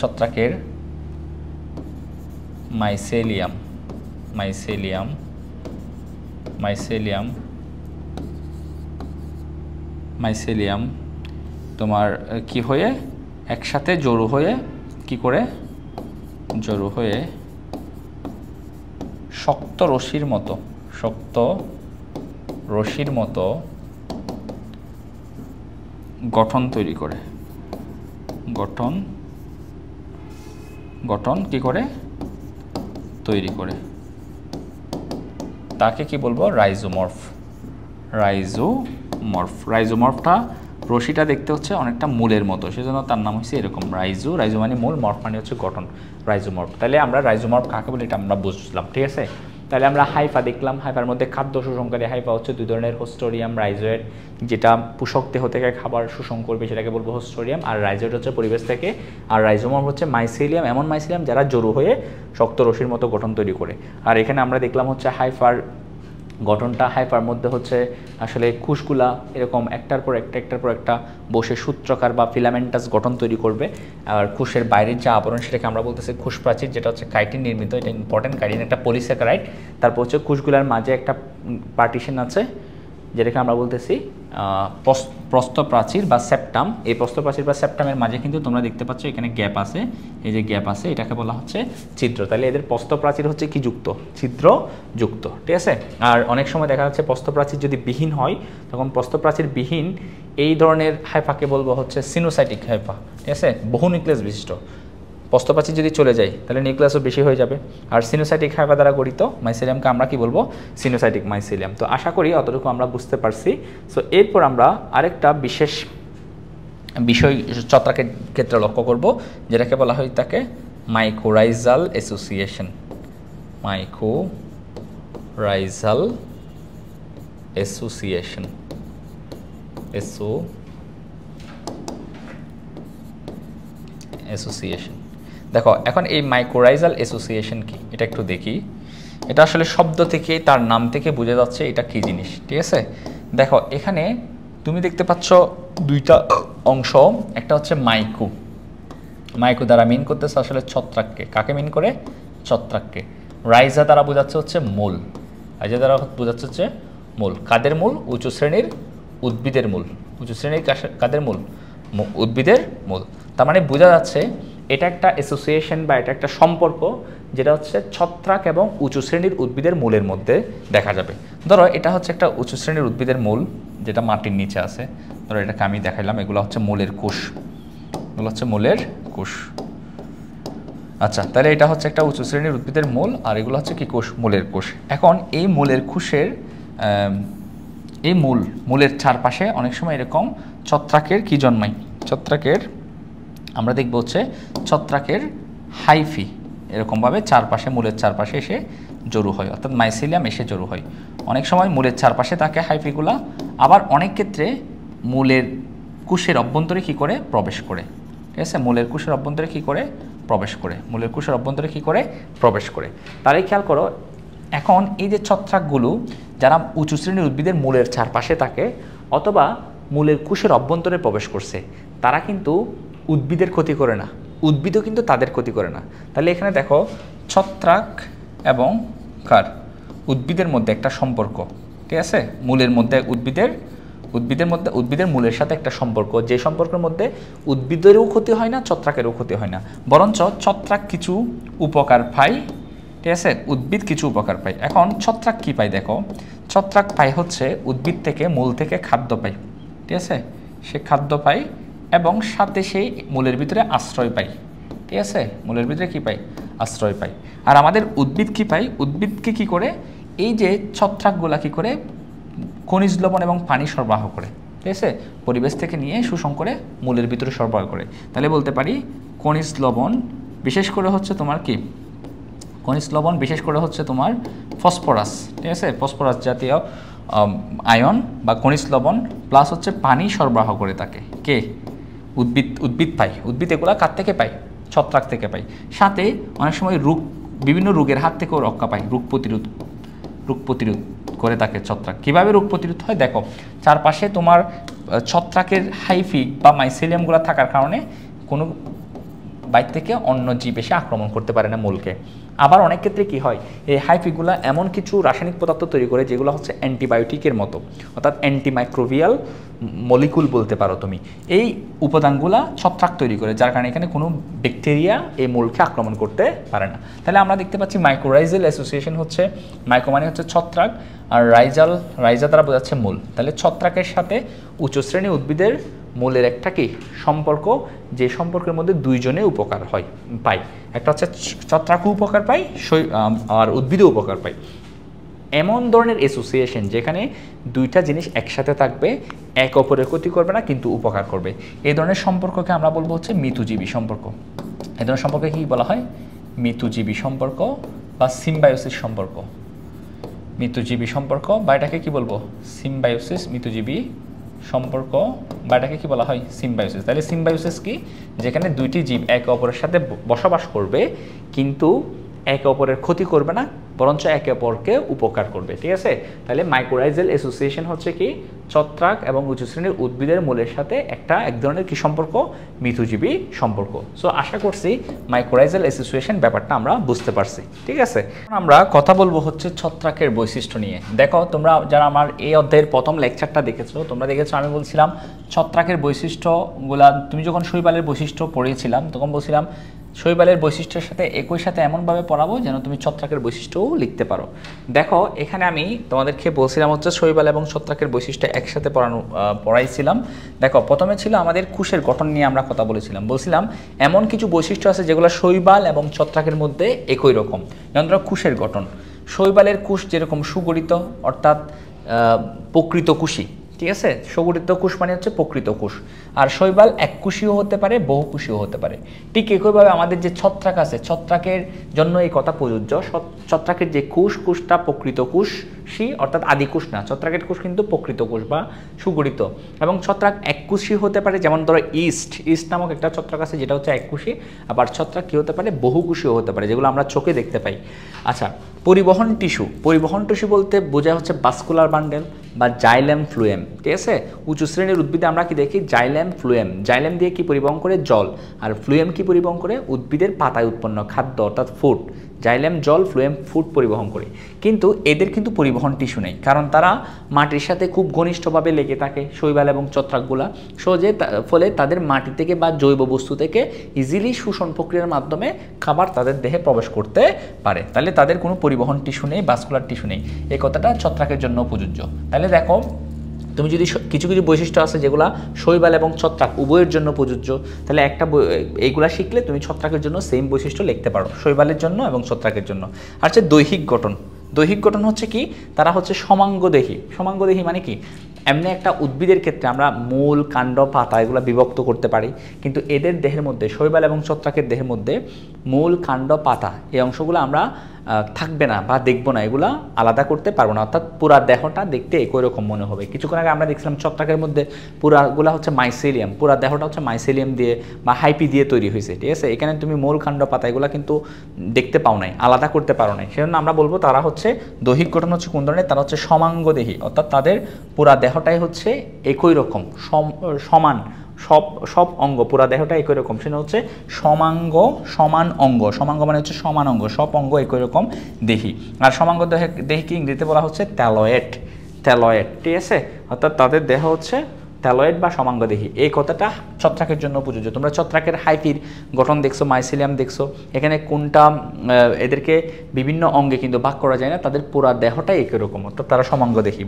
ছত্রাকের মাইসেলিয়াম তোমার কি হয়ে একসাথে জড়ো হয়ে কি করে, জড়ো হয়ে শক্ত রশির মতো গঠন তৈরি করে, গঠন কি করে তৈরি করে, তাকে কি বলবো রাইজোমর্ফ। রাইজোমর্ফটা রশিটা দেখতে হচ্ছে অনেকটা মূলের মতো, সেজন্য তার নাম হচ্ছে এরকম রাইজো। রাইজো মানে মূল, মর্ফ মানে হচ্ছে গঠন, রাইজোমর্ফ। তাহলে আমরা রাইজোমর্ফ কাকে বলি এটা আমরা বুঝলাম, ঠিক আছে। তাহলে আমরা হাইফা দেখলাম। হাইফার মধ্যে খাদ্য শোষণকারী হাইফা হচ্ছে দুই ধরনের, হোস্টোরিয়াম, রাইজোয়েড। যেটা পোষক দেহ থেকে খাবার শোষণ করবে সেটাকে বলবো হোস্টোরিয়াম, আর রাইজোয়েড হচ্ছে পরিবেশ থেকে। আর রাইজোমর্ফ হচ্ছে মাইসেলিয়াম, এমন মাইসেলিয়াম যারা জড়ো হয়ে শক্ত রশির মতো গঠন তৈরি করে। আর এখানে আমরা দেখলাম হচ্ছে হাইফার গঠনটা, হাইফার মধ্যে হচ্ছে আসলে কোষগুলা এরকম একটার পর একটা বসে সূত্রকার বা ফিলামেন্টাস গঠন তৈরি করবে। আর কোষের বাইরের যে আবরণ সেটাকে আমরা বলতেছি কোষ প্রাচীর, যেটা হচ্ছে কাইটিন নির্মিত। এটা ইম্পর্টেন্ট, কাইটিন একটা পলিস্যাকারাইড। তারপর হচ্ছে কোষগুলার মাঝে একটা পার্টিশন আছে যেটাকে আমরা বলতেছি প্রস্থপ্রাচীর বা সেপ্টাম। এই প্রস্থপ্রাচীর বা সেপ্টামের মাঝে কিন্তু তোমরা দেখতে পাচ্ছ এখানে গ্যাপ আছে, এই যে গ্যাপ আছে, এটাকে বলা হচ্ছে ছিদ্র। তাহলে এদের প্রস্থপ্রাচীর হচ্ছে কি যুক্ত, ছিদ্র যুক্ত, ঠিক আছে। আর অনেক সময় দেখা যাচ্ছে প্রস্থপ্রাচীর যদি বিহীন হয়, তখন প্রস্থপ্রাচীর বিহীন এই ধরনের হাইফাকে বলবো হচ্ছে সিনোসাইটিক হাইফা, ঠিক আছে, বহু নিউক্লিয়াস বিশিষ্ট। প্রস্থপ্রাচীর যদি চলে যায় তাহলে নিউক্লিয়াসও বেশি হয়ে যাবে। আর সিনোসাইটিক হাইফা দ্বারা গঠিত মাইসেলিয়ামকে আমরা কি বলবো, সিনোসাইটিক মাইসেলিয়াম। তো আশা করি অতটুকু আমরা বুঝতে পারছি। সো এরপর আমরা আরেকটা বিশেষ বিষয় ছত্রাকের ক্ষেত্রে লক্ষ্য করব, যেটাকে বলা হয় তাকে মাইকোরাইজাল অ্যাসোসিয়েশন। মাইকোরাইজাল অ্যাসোসিয়েশন, দেখো এখন এই মাইকোরাইজাল অ্যাসোসিয়েশন কি এটা একটু দেখি। এটা আসলে শব্দ থেকে, তার নাম থেকে বোঝা যাচ্ছে এটা কি জিনিস, ঠিক আছে। দেখো এখানে তুমি দেখতে পাচ্ছ দুইটা অংশ, একটা হচ্ছে মাইকো দ্বারা মিন করতেছে আসলে ছত্রাককে। কাকে মিন করে, ছত্রাককে। রাইজা দ্বারা বোঝাচ্ছে হচ্ছে মূল, রাইজা দ্বারা বোঝাচ্ছে হচ্ছে মূল। কাদের মূল, উঁচু শ্রেণীর উদ্ভিদের মূল। উঁচু শ্রেণীর কাদের মূল, উদ্ভিদের মূল। তার মানে বোঝা যাচ্ছে এটা একটা অ্যাসোসিয়েশন বা এটা একটা সম্পর্ক, যেটা হচ্ছে ছত্রাক এবং উঁচু শ্রেণীর উদ্ভিদের মূলের মধ্যে দেখা যাবে। ধরো এটা হচ্ছে একটা উঁচু শ্রেণীর উদ্ভিদের মূল যেটা মাটির নিচে আছে। ধরো এটাকে আমি দেখাইলাম, এগুলো হচ্ছে মূলের কোষ, এগুলো হচ্ছে মূলের কোষ। আচ্ছা, তাহলে এটা হচ্ছে একটা উঁচু শ্রেণীর উদ্ভিদের মূল, আর এগুলো হচ্ছে কি কোষ, মূলের কোষ। এখন এই মূলের কোষের এই মূলের চারপাশে অনেক সময় এরকম ছত্রাকের কি জন্মায়, ছত্রাকের আমরা দেখব হচ্ছে ছত্রাকের হাইফি এরকমভাবে চারপাশে, মূলের চারপাশে এসে জড়ো হয়, অর্থাৎ মাইসেলিয়াম এসে জড়ো হয়। অনেক সময় মূলের চারপাশে থাকে হাইফিগুলা, আবার অনেক ক্ষেত্রে মূলের কোষের অভ্যন্তরে কি করে প্রবেশ করে, ঠিক আছে। মূলের কোষের অভ্যন্তরে কি করে প্রবেশ করে, মূলের কোষের অভ্যন্তরে কি করে প্রবেশ করে। তারই খেয়াল করো, এখন এই যে ছত্রাকগুলো যারা উঁচু শ্রেণীর উদ্ভিদের মূলের চারপাশে থাকে অথবা মূলের কোষের অভ্যন্তরে প্রবেশ করছে, তারা কিন্তু উদ্ভিদের ক্ষতি করে না, উদ্ভিদও কিন্তু তাদের ক্ষতি করে না। তাহলে এখানে দেখো ছত্রাক এবং উদ্ভিদের মধ্যে একটা সম্পর্ক, ঠিক আছে। মূলের মধ্যে উদ্ভিদের মূলের সাথে একটা সম্পর্ক, যে সম্পর্কের মধ্যে উদ্ভিদেরও ক্ষতি হয় না, ছত্রাকেরও ক্ষতি হয় না, বরঞ্চ ছত্রাক কিছু উপকার পায়, ঠিক আছে, উদ্ভিদ কিছু উপকার পায়। এখন ছত্রাক কি পায় দেখো, ছত্রাক পায় হচ্ছে উদ্ভিদ থেকে, মূল থেকে খাদ্য পায়, ঠিক আছে। সে খাদ্য পায় এবং সাথে সেই মূলের ভিতরে আশ্রয় পায়, ঠিক আছে। মূলের ভিতরে কি পায়, আশ্রয় পায়। আর আমাদের উদ্ভিদ কি পায়, উদ্ভিদকে কি করে, এই যে ছত্রাকগুলা কি করে খনিজ লবণ এবং পানি সরবরাহ করে, ঠিক আছে, পরিবেশ থেকে নিয়ে শোষণ করে মূলের ভিতরে সরবরাহ করে। তাহলে বলতে পারি খনিজ লবণ বিশেষ করে হচ্ছে তোমার কি, খনিজ লবণ বিশেষ করে হচ্ছে তোমার ফসফরাস, ঠিক আছে, ফসফরাস জাতীয় আয়ন বা খনিজ লবণ প্লাস হচ্ছে পানি সরবরাহ করে থাকে কে, উদ্ভিদ পায়। উদ্ভিদ এগুলো কার থেকে পায়, ছত্রাক থেকে পায়। সাথে অনেক সময় বিভিন্ন রোগের হাত থেকেও রক্ষা পায়, রোগ প্রতিরোধ করে থাকে ছত্রাক। কীভাবে রোগ প্রতিরোধ হয় দেখো, চারপাশে তোমার ছত্রাকের হাইফি বা মাইসেলিয়ামগুলো থাকার কারণে কোনো বাইরে থেকে অন্য জীব এসে আক্রমণ করতে পারে না মূলকে। আবার অনেক ক্ষেত্রে কি হয়, এই হাইফিগুলো এমন কিছু রাসায়নিক পদার্থ তৈরি করে যেগুলো হচ্ছে অ্যান্টিবায়োটিকের মতো, অর্থাৎ অ্যান্টিমাইক্রোবিয়াল মলিকুল বলতে পারো তুমি। এই উপাদানগুলা ছত্রাক তৈরি করে, যার কারণে এখানে কোনো ব্যাকটেরিয়া এই মূলকে আক্রমণ করতে পারে না। তাহলে আমরা দেখতে পাচ্ছি মাইক্রোরাইজাল অ্যাসোসিয়েশন হচ্ছে, মাইক্রো মানে হচ্ছে ছত্রাক, আর রাইজা দ্বারা বোঝাচ্ছে মূল। তাহলে ছত্রাকের সাথে উচ্চ শ্রেণী উদ্ভিদের মূলের একটা কি সম্পর্ক, যে সম্পর্কের মধ্যে দুইজনে উপকার পায়। একটা হচ্ছে ছত্রাকও উপকার পায় আর উদ্ভিদও উপকার পায়। এমন ধরনের অ্যাসোসিয়েশন যেখানে দুইটা জিনিস একসাথে থাকবে, এক অপরের ক্ষতি করবে না কিন্তু উপকার করবে, এই ধরনের সম্পর্ককে আমরা বলবো হচ্ছে মিতজীবী সম্পর্ক। এই ধরনের সম্পর্কে কি বলা হয়, মিতজীবী সম্পর্ক বা সিম্বায়োসিস সম্পর্ক। মিতজীবী সম্পর্ক বা এটাকে কি বলবো, সিম্বায়োসিস, মিতজীবী সম্পর্ক বা এটাকে কি বলা হয়, সিম্বায়োসিস। তাহলে সিম্বায়োসিস কি, যেখানে দুইটি জীব একে অপরের সাথে বসবাস করবে কিন্তু একে অপরের ক্ষতি করবে না, বরঞ্চ একে অপরকে উপকার করবে, ঠিক আছে। তাহলে মাইক্রোরাইজাল অ্যাসোসিয়েশন হচ্ছে কি, ছত্রাক এবং উচ্চ শ্রেণীর উদ্ভিদের মূলের সাথে এক ধরনের কি সম্পর্ক, মিতজীবী সম্পর্ক। সো আশা করছি মাইক্রোরাইজাল অ্যাসোসিয়েশন ব্যাপারটা আমরা বুঝতে পারছি, ঠিক আছে। আমরা কথা বলবো হচ্ছে ছত্রাকের বৈশিষ্ট্য নিয়ে। দেখো তোমরা যারা আমার এই অধ্যায়ের প্রথম লেকচারটা দেখেছো, তোমরা দেখেছো আমি বলছিলাম ছত্রাকের বৈশিষ্ট্যগুলা, তুমি যখন শৈবালের বৈশিষ্ট্য পড়িয়েছিলাম তখন বলছিলাম শৈবালের বৈশিষ্ট্যের সাথে একই সাথে এমনভাবে পড়াবো যেন তুমি ছত্রাকের বৈশিষ্ট্যও লিখতে পারো। দেখো এখানে আমি তোমাদেরকে বলছিলাম হচ্ছে শৈবাল এবং ছত্রাকের বৈশিষ্ট্য একসাথে পড়াইছিলাম। দেখো প্রথমে ছিল আমাদের কোষের গঠন নিয়ে আমরা কথা বলছিলাম এমন কিছু বৈশিষ্ট্য আছে যেগুলো শৈবাল এবং ছত্রাকের মধ্যে একই রকম। যেমন ধরো কোষের গঠন, শৈবালের কোষ যেরকম সুগঠিত অর্থাৎ প্রকৃত কোষী, ঠিক আছে, সুগঠিত কোষ মানে হচ্ছে প্রকৃত কোষ। আর শৈবাল এককোষীয় হতে পারে, বহুকোষীয় হতে পারে। ঠিক একইভাবে আমাদের যে ছত্রাক আছে, ছত্রাকের জন্য এই কথা প্রযোজ্য। ছত্রাকের যে কোষটা প্রকৃত কোষী অর্থাৎ আদি কোষ না, ছত্রাকের কোষ কিন্তু প্রকৃত কোষ বা সুগঠিত। এবং ছত্রাক এককোষী হতে পারে, যেমন ধরো ইস্ট নামক একটা ছত্রাক আছে যেটা হচ্ছে এককোষী। আবার ছত্রাক কী হতে পারে, বহুকোষীয় হতে পারে, যেগুলো আমরা চোখে দেখতে পাই। আচ্ছা, পরিবহন টিস্যু বলতে বোঝা হচ্ছে ভাস্কুলার বান্ডেল বা জাইলেম ফ্লুয়েম, ঠিক আছে। উচ্চ শ্রেণীর উদ্ভিদে আমরা কি দেখি, জাইলেম ফ্লুয়েম। জাইলেম দিয়ে কি পরিবহন করে, জল। আর ফ্লুয়েম কি পরিবহন করে, উদ্ভিদের পাতায় উৎপন্ন খাদ্য অর্থাৎ ফুড। জাইলেম জল, ফ্লুয়েম ফুড পরিবহন করে। কিন্তু এদের কিন্তু পরিবহন টিস্যু নেই, কারণ তারা মাটির সাথে খুব ঘনিষ্ঠভাবে লেগে থাকে, শৈবাল এবং ছত্রাকগুলা সহজে, ফলে তাদের মাটি থেকে বা জৈব বস্তু থেকে ইজিলি শোষণ প্রক্রিয়ার মাধ্যমে খাবার তাদের দেহে প্রবেশ করতে পারে। তাহলে তাদের কোনো পরিবহন টিস্যু নেই, ভাস্কুলার টিস্যু নেই। এই কথাটা ছত্রাকের জন্য প্রযোজ্য। তাহলে দেখো তুমি যদি কিছু বৈশিষ্ট্য আছে যেগুলো শৈবাল এবং ছত্রাক উভয়ের জন্য প্রযোজ্য, তাহলে এইগুলা শিখলে তুমি ছত্রাকের জন্য সেম বৈশিষ্ট্য লিখতে পারো, শৈবালের জন্য এবং ছত্রাকের জন্য। আর হচ্ছে দৈহিক গঠন হচ্ছে কি, তারা হচ্ছে সমাঙ্গদেহী মানে কি, এমনি একটা উদ্ভিদের ক্ষেত্রে আমরা মূল, কাণ্ড, পাতা এগুলো বিভক্ত করতে পারি, কিন্তু এদের দেহের মধ্যে, শৈবাল এবং ছত্রাকের দেহের মধ্যে মূল, কাণ্ড, পাতা এই অংশগুলো আমরা থাকবে না বা দেখবো না, এগুলো আলাদা করতে পারবো না, অর্থাৎ পুরা দেহটা দেখতে একই রকম মনে হবে। কিছুক্ষণ আগে আমরা দেখছিলাম ছত্রাকের মধ্যে পুরাগুলা হচ্ছে মাইসেলিয়াম, পুরা দেহটা হচ্ছে মাইসেলিয়াম দিয়ে বা হাইপি দিয়ে তৈরি হয়েছে, ঠিক আছে। এখানে তুমি মূল, কাণ্ড, পাতা এগুলো কিন্তু দেখতে পাও নাই, আলাদা করতে পারো নাই, সেজন্য আমরা বলবো তারা হচ্ছে দৈহিক গঠন হচ্ছে কোন ধরনের, তারা হচ্ছে সমাঙ্গদেহী, অর্থাৎ তাদের পুরা দেহটাই হচ্ছে একই রকম, সমান, সব অঙ্গ, পুরা দেহটা একই রকম, সেটা হচ্ছে সমান অঙ্গ মানে হচ্ছে সমান অঙ্গ, সব অঙ্গ একই রকম দেহি। আর সমাঙ্গ দেহকে ইংরেজিতে বলা হচ্ছে থ্যালয়েড, ঠিক আছে, অর্থাৎ তাদের দেহ হচ্ছে থ্যালয়েড বা সমাঙ্গদেহী। এই কথাটা ছত্রাকের জন্য প্রযোজ্য। তোমরা ছত্রাকের হাইফির গঠন দেখছো, মাইসেলিয়াম দেখছো, এখানে কোনটা এদেরকে বিভিন্ন অঙ্গে কিন্তু ভাগ করা যায় না, তাদের পুরা দেহটাই একই রকম, অর্থাৎ তারা সমাঙ্গদেহী।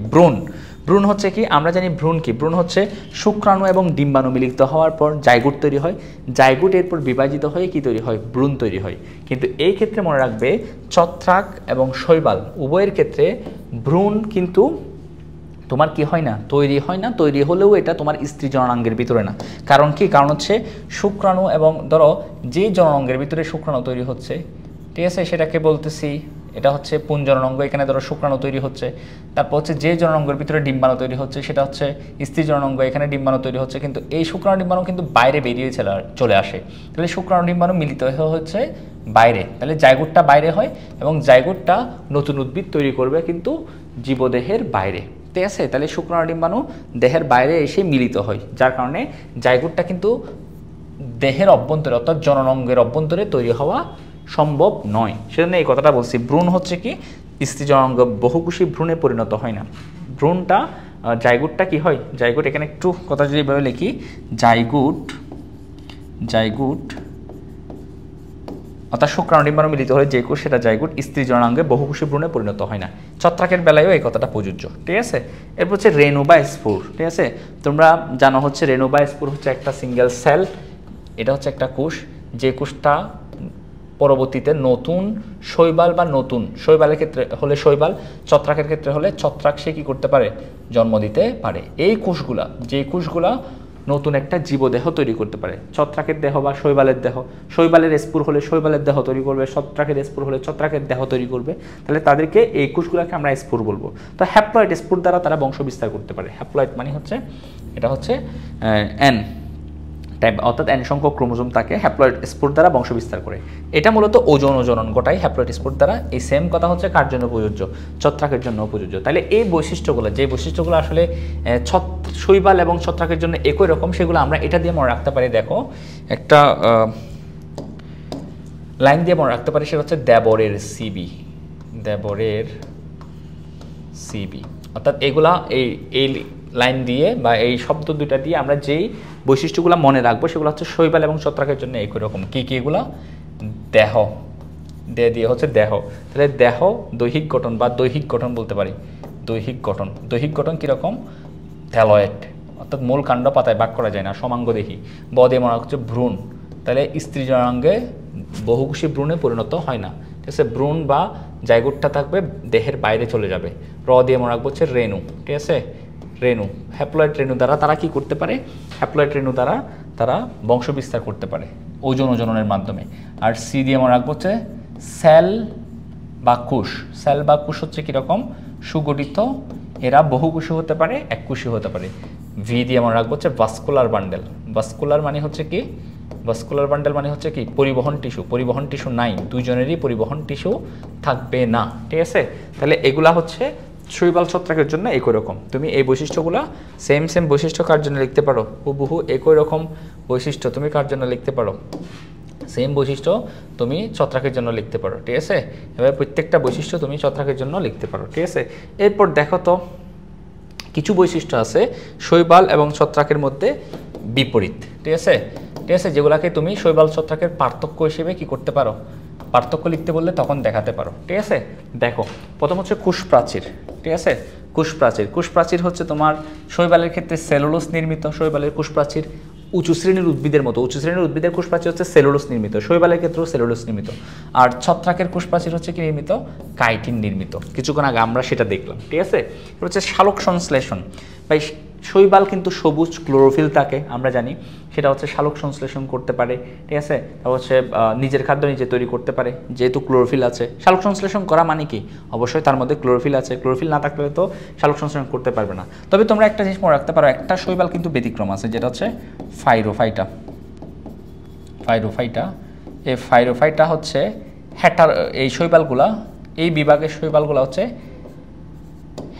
ভ্রূণ হচ্ছে কি, আমরা জানি ভ্রূণ কি, ভ্রূণ হচ্ছে শুক্রাণু এবং ডিম্বাণু মিলিত হওয়ার পর জাইগোট তৈরি হয়, জাইগোট এরপর বিভাজিত হয়ে কি তৈরি হয়, ভ্রূণ তৈরি হয়। কিন্তু এই ক্ষেত্রে মনে রাখবে ছত্রাক এবং শৈবাল উভয়ের ক্ষেত্রে ভ্রূণ কিন্তু তোমার কি হয় না, তৈরি হয় না, তৈরি হলেও এটা তোমার স্ত্রী জননাঙ্গের ভিতরে না। কারণ কি, কারণ হচ্ছে শুক্রাণু, এবং ধরো যে জননাঙ্গের ভিতরে শুক্রাণু তৈরি হচ্ছে, ঠিক আছে, সেটাকে বলতেছি এটা হচ্ছে পুঞ্জননাঙ্গ। এখানে ধরো শুক্রাণু তৈরি হচ্ছে, তারপর হচ্ছে যে জননাঙ্গের ভিতরে ডিম্বাণু তৈরি হচ্ছে সেটা হচ্ছে স্ত্রী জননাঙ্গ, এখানে ডিম্বাণু তৈরি হচ্ছে, কিন্তু এই শুক্রাণু ডিম্বাণু কিন্তু বাইরে বেরিয়ে চলে আসে। তাহলে শুক্রাণু ডিম্বাণু মিলিত হচ্ছে বাইরে, তাহলে জাইগোটটা বাইরে হয়, এবং জাইগোটটা নতুন উদ্ভিদ তৈরি করবে কিন্তু জীবদেহের বাইরে, ঠিক আছে। তাহলে শুক্রাণু ডিম্বাণু দেহের বাইরে এসে মিলিত হয়, যার কারণে জাইগোটটা কিন্তু দেহের অভ্যন্তরে অর্থাৎ জননাঙ্গের অভ্যন্তরে তৈরি হওয়া সম্ভব নয়। সেজন্য এই কথাটা বলছি, ভ্রূণ হচ্ছে কি স্ত্রী জননাঙ্গ, বহুকোষী ভ্রূণে পরিণত হয় না। ভ্রূণটা জাইগোটটা কি হয়, জাইগোট, এখানে একটু কথা যদি এভাবে লিখি, জাইগোট অর্থাৎ শুক্রাণু ডিম্বাণু মিলিত হলে যে কোষ সেটা জাইগোট, স্ত্রী জননাঙ্গে বহুকোষী ভ্রূণে পরিণত হয় না। ছত্রাকের বেলায়ও এই কথাটা প্রযোজ্য, ঠিক আছে। এরপর হচ্ছে রেণু বা স্পুর, ঠিক আছে। তোমরা জানো হচ্ছে রেণু বা স্পুর হচ্ছে একটা সিঙ্গেল সেল, এটা হচ্ছে একটা কোষ, যে কোষটা পরবর্তীতে নতুন শৈবাল বা নতুন শৈবালের ক্ষেত্রে হলে শৈবাল, ছত্রাকের ক্ষেত্রে হলে ছত্রাক সে কী করতে পারে, জন্ম দিতে পারে। এই কোষগুলা, যে কোষগুলা নতুন একটা জীবদেহ তৈরি করতে পারে, ছত্রাকের দেহ বা শৈবালের দেহ, শৈবালের স্পুর হলে শৈবালের দেহ তৈরি করবে, ছত্রাকের স্পুর হলে ছত্রাকের দেহ তৈরি করবে, তাহলে তাদেরকে এই কোষগুলোকে আমরা স্পুর বলবো। তো হ্যাপ্লয়েড স্পুর দ্বারা তারা বংশ বিস্তার করতে পারে। হ্যাপ্লয়েড মানে হচ্ছে এটা হচ্ছে এন টাইপ, অর্থাৎ এন সংখ্যক ক্রোমোজোম তাকে হ্যাপ্লয়েড স্পুর দ্বারা বংশ বিস্তার করে। এটা মূলত ওজন ও জনন গোটাই হ্যাপ্লয়েড স্পুর দ্বারা। এই সেম কথা হচ্ছে কার জন্য প্রযোজ্য, ছত্রাকের জন্য প্রযোজ্য। তাহলে এই বৈশিষ্ট্যগুলো, যে বৈশিষ্ট্যগুলো আসলে শৈবাল এবং ছত্রাকের জন্য একই রকম, সেগুলো আমরা এটা দিয়ে মনে রাখতে পারি। দেখো একটা লাইন দিয়ে মনে রাখতে পারি, সেটা হচ্ছে দেবরের সিবি, দেবরের সিবি। অর্থাৎ এগুলা এই লাইন দিয়ে বা এই শব্দ দুইটা দিয়ে আমরা যেই বৈশিষ্ট্যগুলো মনে রাখবো সেগুলো হচ্ছে শৈবাল এবং ছত্রাকের জন্য একই রকম। কী কী এগুলো, দেহ, দিয়ে হচ্ছে দেহ, তাহলে দেহ দৈহিক গঠন বা দৈহিক গঠন বলতে পারি, দৈহিক গঠন কীরকম, থ্যালয়েড, অর্থাৎ মূল কাণ্ড পাতায় ভাগ করা যায় না, সমাঙ্গ দেখি। ব দিয়ে মনে হচ্ছে ভ্রূণ, তাহলে স্ত্রী জননাঙ্গে বহুকোষী ভ্রূণে পরিণত হয় না, ঠিক আছে। ভ্রূণ বা জাইগোটটা থাকবে দেহের বাইরে চলে যাবে। র দিয়ে মনে রাখবো হচ্ছে রেণু, ঠিক আছে, রেণু। হ্যাপ্লয়েড রেণু দ্বারা তারা কি করতে পারে, হ্যাপ্লয়েড রেণু দ্বারা তারা বংশ বিস্তার করতে পারে ওজন ও জননের মাধ্যমে। আর সি দিয়ে মনে রাখবো হচ্ছে সেল বা কোষ। সেল বা কোষ হচ্ছে কীরকম, সুগঠিত, এরা বহুকোষী হতে পারে, এককোষী হতে পারে। ভি দিয়ে মনে রাখবো হচ্ছে ভাস্কুলার বান্ডেল। ভাস্কুলার মানে হচ্ছে কি, ভাস্কুলার বান্ডেল মানে হচ্ছে কি পরিবহন টিস্যু। পরিবহন টিস্যু নাই, দুইজনেরই পরিবহন টিস্যু থাকবে না, ঠিক আছে। তাহলে এগুলা হচ্ছে শৈবাল ছত্রাকের জন্য একই রকম। তুমি এই বৈশিষ্ট্যগুলো সেম বৈশিষ্ট্য কার জন্য লিখতে পারো, হুবহু একই রকম বৈশিষ্ট্য তুমি কার জন্য লিখতে পারো, সেম বৈশিষ্ট্য তুমি ছত্রাকের জন্য লিখতে পারো, ঠিক আছে। এবার প্রত্যেকটা বৈশিষ্ট্য তুমি ছত্রাকের জন্য লিখতে পারো, ঠিক আছে। এরপর দেখো তো কিছু বৈশিষ্ট্য আছে শৈবাল এবং ছত্রাকের মধ্যে বিপরীত, ঠিক আছে, যেগুলোকে তুমি শৈবাল ছত্রাকের পার্থক্য হিসেবে কি করতে পারো, পার্থক্য লিখতে বললে তখন দেখাতে পারো, ঠিক আছে। দেখো প্রথম হচ্ছে কোষ প্রাচীর, ঠিক আছে। কোষ প্রাচীর হচ্ছে তোমার শৈবালের ক্ষেত্রে সেলুলোজ নির্মিত, শৈবালের কোষ প্রাচীর উঁচু শ্রেণীর উদ্ভিদের মতো, উঁচু শ্রেণীর উদ্ভিদের কোষ প্রাচীর হচ্ছে সেলুলোজ নির্মিত, শৈবালের ক্ষেত্রেও সেলুলোজ নির্মিত। আর ছত্রাকের কোষ প্রাচীর হচ্ছে কি নির্মিত, কাইটিন নির্মিত। কিছুক্ষণ আগে আমরা সেটা দেখলাম, ঠিক আছে। এটা হচ্ছে সালোক সংশ্লেষণ। ভাই শৈবাল কিন্তু সবুজ ক্লোরোফিল থাকে, আমরা জানি, সেটা হচ্ছে সালোক সংশ্লেষণ করতে পারে, ঠিক আছে। তারপর হচ্ছে নিজের খাদ্য নিজে তৈরি করতে পারে, যেহেতু ক্লোরোফিল আছে। সালোক সংশ্লেষণ করা মানে কি, অবশ্যই তার মধ্যে ক্লোরোফিল আছে, ক্লোরোফিল না থাকলে তো সালোক সংশ্লেষণ করতে পারবে না। তবে তোমরা একটা জিনিস মনে রাখতে পারো, একটা শৈবাল কিন্তু ব্যতিক্রম আছে, যেটা হচ্ছে ফাইরোফাইটা। এই ফাইরোফাইটা হচ্ছে এই শৈবালগুলা, এই বিভাগের শৈবালগুলা হচ্ছে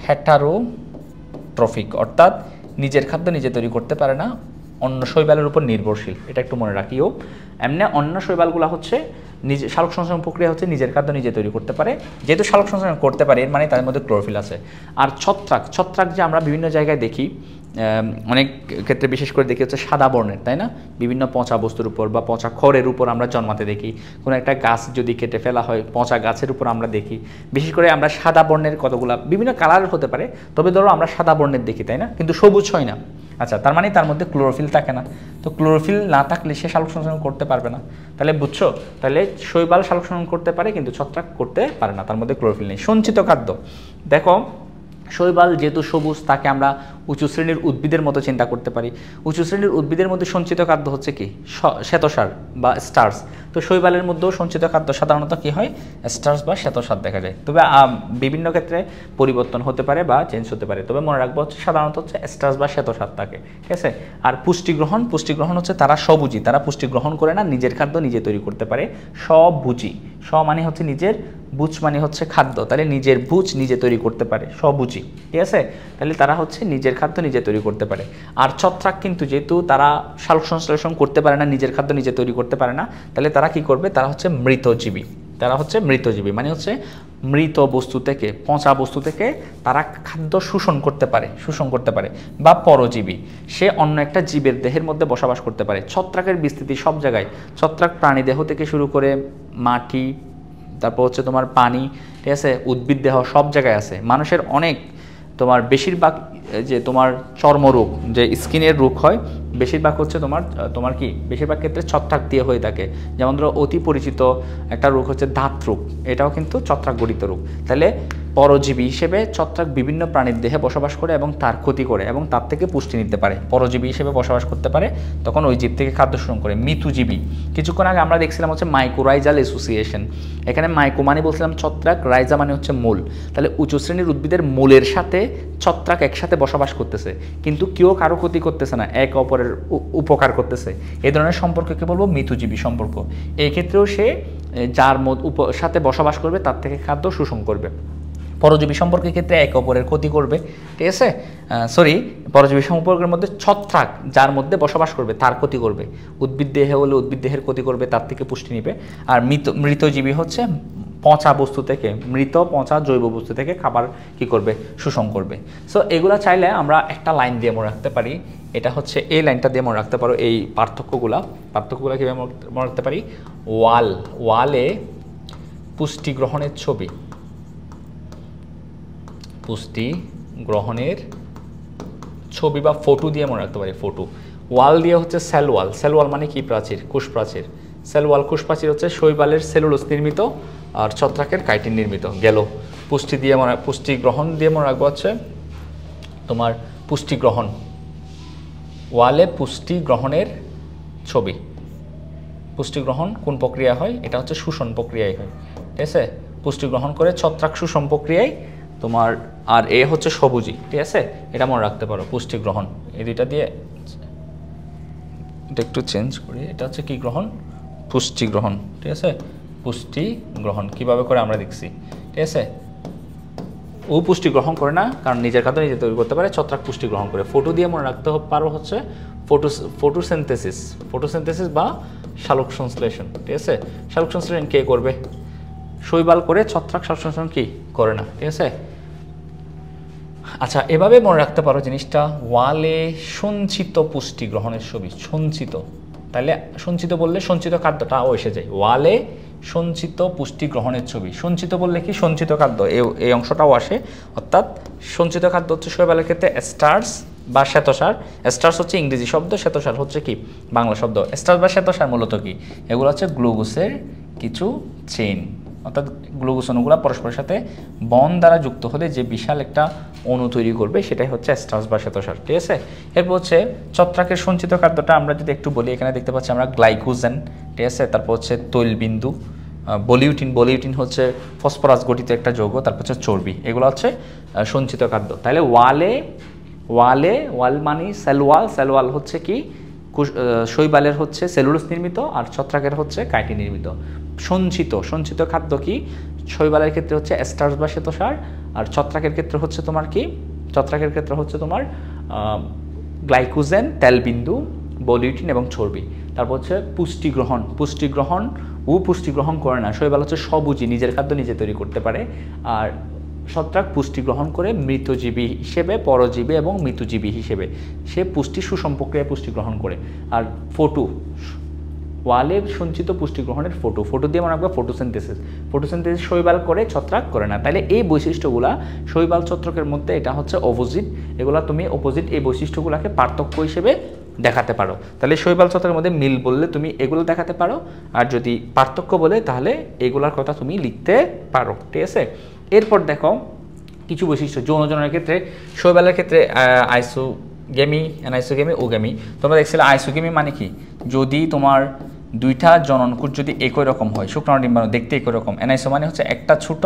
হেটারোট্রফিক, অর্থাৎ নিজের খাদ্য নিজে তৈরি করতে পারে না, অন্য শৈবালের উপর নির্ভরশীল। এটা একটু মনে রাখিও। এমনি অন্য শৈবালগুলো হচ্ছে নিজে সালোক সংশ্লেষণ প্রক্রিয়া হচ্ছে নিজের খাদ্য নিজে তৈরি করতে পারে, যেহেতু সালোক সংশ্লেষণ করতে পারে এর মানে তাদের মধ্যে ক্লোরোফিল আছে। আর ছত্রাক যে আমরা বিভিন্ন জায়গায় দেখি, অনেক ক্ষেত্রে বিশেষ করে দেখি হচ্ছে সাদা বর্ণের, তাই না, বিভিন্ন পচা বস্তুর উপর বা পচা খড়ের উপর আমরা জন্মাতে দেখি। কোনো একটা গাছ যদি কেটে ফেলা হয়, পচা গাছের উপর আমরা দেখি। বিশেষ করে আমরা সাদা বর্ণের কতগুলা বিভিন্ন কালারের হতে পারে, তবে ধরো আমরা সাদা বর্ণের দেখি, তাই না, কিন্তু সবুজ হয় না। আচ্ছা, তার মানে তার মধ্যে ক্লোরোফিল থাকে না। তো ক্লোরোফিল না থাকলে সে সালোক সংশ্লেষণ করতে পারবে না। তাহলে বুঝছো, তাহলে শৈবাল সালোক সংশ্লেষণ করতে পারে কিন্তু ছত্রাক করতে পারে না, তার মধ্যে ক্লোরোফিল নেই। সঞ্চিত খাদ্য, দেখো শৈবাল যেহেতু সবুজ, তাকে আমরা উঁচু শ্রেণীর উদ্ভিদের মতো চিন্তা করতে পারি। উঁচু শ্রেণীর উদ্ভিদের মধ্যে সঞ্চিত খাদ্য হচ্ছে কি শ্বেতসার বা স্টার্চ। তো শৈবালের মধ্যেও সঞ্চিত খাদ্য সাধারণত কি হয়, স্টার্চ বা শ্বেতসার দেখা যায়। তবে বিভিন্ন ক্ষেত্রে পরিবর্তন হতে পারে বা চেঞ্জ হতে পারে, তবে মনে রাখবো হচ্ছে সাধারণত হচ্ছে স্টার্চ বা শ্বেতসার থাকে, ঠিক আছে। আর পুষ্টিগ্রহণ হচ্ছে তারা সবুজি, তারা পুষ্টি গ্রহণ করে না, নিজের খাদ্য নিজে তৈরি করতে পারে। সবুজি, মানে হচ্ছে নিজের, বুঝ মানে হচ্ছে খাদ্য, তাহলে নিজের বুঝ নিজে তৈরি করতে পারে, সবুজি, ঠিক আছে। তাহলে তারা হচ্ছে নিজের খাদ্য নিজে তৈরি করতে পারে। আর ছত্রাক কিন্তু যেহেতু তারা সালোক সংশ্লেষণ করতে পারে না, নিজের খাদ্য নিজে তৈরি করতে পারে না, তাহলে তারা কি করবে, তারা হচ্ছে মৃতজীবী। মানে হচ্ছে মৃত বস্তু থেকে, পচা বস্তু থেকে তারা খাদ্য শোষণ করতে পারে বা পরজীবী, সে অন্য একটা জীবের দেহের মধ্যে বসবাস করতে পারে। ছত্রাকের বিস্তৃতি সব জায়গায়, ছত্রাক প্রাণী দেহ থেকে শুরু করে মাটি, তারপর হচ্ছে তোমার পানি, ঠিক আছে, উদ্ভিদ দেহ সব জায়গায় আছে। মানুষের অনেক তোমার বেশিরভাগ যে তোমার চর্মরোগ, যে স্কিনের রোগ হয়, বেশিরভাগ হচ্ছে তোমার কি বেশিরভাগ ক্ষেত্রে ছত্রাক দিয়ে হয়ে থাকে। যেমন ধরো অতি পরিচিত একটা রোগ হচ্ছে দাঁত রোগ, এটাও কিন্তু ছত্রাক গঠিত রোগ। তাহলে পরজীবী হিসেবে ছত্রাক বিভিন্ন প্রাণীর দেহে বসবাস করে এবং তার ক্ষতি করে এবং তার থেকে পুষ্টি নিতে পারে। পরজীবী হিসেবে বসবাস করতে পারে, তখন ওই জীব থেকে খাদ্য শোষণ করে। মৃতজীবী, কিছুক্ষণ আগে আমরা দেখছিলাম হচ্ছে মাইকোরাইজাল অ্যাসোসিয়েশন। এখানে মাইকো মানে বলছিলাম ছত্রাক, রাইজা মানে হচ্ছে মূল। তাহলে উচ্চ শ্রেণীর উদ্ভিদের মূলের সাথে ছত্রাক একসাথে বসবাস করতেছে, কিন্তু কেউ কারো ক্ষতি করতেছে না, এক অপরের উপকার করতেছে। এই ধরনের সম্পর্ককে বলবো মৃতজীবী সম্পর্ক। এই ক্ষেত্রেও সে যার সাথে বসবাস করবে তার থেকে খাদ্য শোষণ করবে। পরজীবী সম্পর্কের ক্ষেত্রে একে অপরের ক্ষতি করবে, ঠিক আছে। পরজীবী সম্পর্কের মধ্যে ছত্রাক যার মধ্যে বসবাস করবে তার ক্ষতি করবে, উদ্ভিদ দেহে হলে উদ্ভিদ দেহের ক্ষতি করবে, তার থেকে পুষ্টি নিবে। আর মৃতজীবী হচ্ছে পচা বস্তু থেকে, পচা জৈব বস্তু থেকে খাবার কি করবে, শোষণ করবে। সো এগুলা চাইলে আমরা একটা লাইন দিয়ে মনে রাখতে পারি, এটা হচ্ছে এই লাইনটা দিয়ে মনে রাখতে পারো। এই পার্থক্যগুলা কীভাবে মনে রাখতে পারি, ওয়ালে পুষ্টি গ্রহণের ছবি, পুষ্টি গ্রহণের ছবি বা ফটো দিয়ে মনে রাখতে পারি। ওয়াল দিয়ে হচ্ছে সেল ওয়াল মানে কি, প্রাচীর, কোষ প্রাচীর। কোষ প্রাচীর হচ্ছে শৈবালের সেলুলোজ নির্মিত আর ছত্রাকের কাইটিন নির্মিত। গেল পুষ্টি গ্রহণ দিয়ে মনে রাখবো হচ্ছে তোমার পুষ্টি গ্রহণ, ওয়ালে পুষ্টি গ্রহণের ছবি। পুষ্টি গ্রহণ কোন প্রক্রিয়া হয়, এটা হচ্ছে শোষণ প্রক্রিয়ায় হয়, ঠিক আছে। পুষ্টি গ্রহণ করে ছত্রাক শোষণ প্রক্রিয়ায় তোমার, আর এ হচ্ছে সবুজি, ঠিক আছে, এটা মনে রাখতে পারো। পুষ্টি গ্রহণ, এই দুইটা দিয়ে এটা একটু চেঞ্জ করি, এটা হচ্ছে কি গ্রহণ, পুষ্টি গ্রহণ, ঠিক আছে। পুষ্টি গ্রহণ কিভাবে করে আমরা দেখছি, ঠিক আছে। ও পুষ্টি গ্রহণ করে না, কারণ নিজের খাদ্য নিজে তৈরি করতে পারে। ছত্রাক পুষ্টি গ্রহণ করে। ফটো দিয়ে মনে রাখতে পারো হচ্ছে ফটোসিনথেসিস বা সালোক সংশ্লেষণ, ঠিক আছে। সালোক সংশ্লেষণ কে করবে, শৈবাল করে, ছত্রাক সালোক সংশ্লেষণ কি করে না, ঠিক আছে। আচ্ছা, এভাবে মনে রাখতে পারো জিনিসটা, ওয়ালে সঞ্চিত পুষ্টি গ্রহণের ছবি। সঞ্চিত, তাহলে সঞ্চিত বললে সঞ্চিত খাদ্যটাও এসে যায়। ওয়ালে সঞ্চিত পুষ্টি গ্রহণের ছবি। সঞ্চিত বললে কি, সঞ্চিত খাদ্য, এই অংশটাও আসে। অর্থাৎ সঞ্চিত খাদ্য হচ্ছে শৈবালের ক্ষেত্রে স্টার্চ বা শ্বেতসার। স্টার্চ হচ্ছে ইংরেজি শব্দ, শ্বেতসার হচ্ছে কি বাংলা শব্দ। স্টার্চ বা শ্বেতসার মূলত কি, এগুলো হচ্ছে গ্লুকোজের কিছু চেইন, অর্থাৎ গ্লুকোজ অণুগুলো পরস্পরের সাথে বন্ড দ্বারা যুক্ত হলে যে বিশাল একটা অণু তৈরি করবে, সেটাই হচ্ছে স্টার্চ বা শ্বেতসার, ঠিক আছে। এরপর হচ্ছে ছত্রাকের সঞ্চিত খাদ্যটা আমরা যদি একটু বলি, এখানে দেখতে পাচ্ছি আমরা গ্লাইকোজেন, ঠিক আছে। তারপর হচ্ছে তৈলবিন্দু, বলিউটিন হচ্ছে ফসফরাস গঠিত একটা যৌগ, তারপর হচ্ছে চর্বি, এগুলো হচ্ছে সঞ্চিত খাদ্য। তাহলে ওয়াল মানে সেলওয়াল হচ্ছে কি, শৈবালের হচ্ছে সেলুলোজ নির্মিত আর ছত্রাকের হচ্ছে কাইটিন নির্মিত। সঞ্চিত খাদ্য কি, শৈবালের ক্ষেত্রে হচ্ছে স্টার্চ বা শ্বেতসার, আর ছত্রাকের ক্ষেত্রে হচ্ছে তোমার গ্লাইকোজেন, তেলবিন্দু, বলিউটিন এবং চর্বি। তারপর হচ্ছে পুষ্টি গ্রহণ করে না। শৈবাল হচ্ছে সবুজি, নিজের খাদ্য নিজে তৈরি করতে পারে। আর ছত্রাক পুষ্টি গ্রহণ করে মৃতজীবী হিসেবে, পরজীবী এবং মৃতজীবী হিসেবে সে পুষ্টি সুষম প্রক্রিয়ায় পুষ্টি গ্রহণ করে। আর ওয়ালে সঞ্চিত পুষ্টি গ্রহণের ফটো দিয়ে মনে রাখবো ফটোসিনথেসিস শৈবাল করে, ছত্রাক করে না। তাহলে এই বৈশিষ্ট্যগুলা শৈবাল ছত্রাকের মধ্যে, এটা হচ্ছে অপোজিট, এগুলা তুমি অপোজিট এই বৈশিষ্ট্যগুলোকে পার্থক্য হিসেবে দেখাতে পারো। তাহলে শৈবাল ছত্রাকের মধ্যে মিল বললে তুমি এগুলো দেখাতে পারো, আর যদি পার্থক্য বলে তাহলে এগুলার কথা তুমি লিখতে পারো, ঠিক আছে। এরপর দেখো কিছু বৈশিষ্ট্য যৌনজনের ক্ষেত্রে, শৈবালের ক্ষেত্রে আইসোগেমি, অ্যানাইসোগেমি, ওগেমি। তোমরা দেখছিলে আইসোগেমি মানে কি, যদি তোমার দুইটা জননকোষ যদি একই রকম হয়, শুক্রাণু ডিম্বাণু দেখতে একই রকম। অ্যানাইসো মানে হচ্ছে একটা ছোট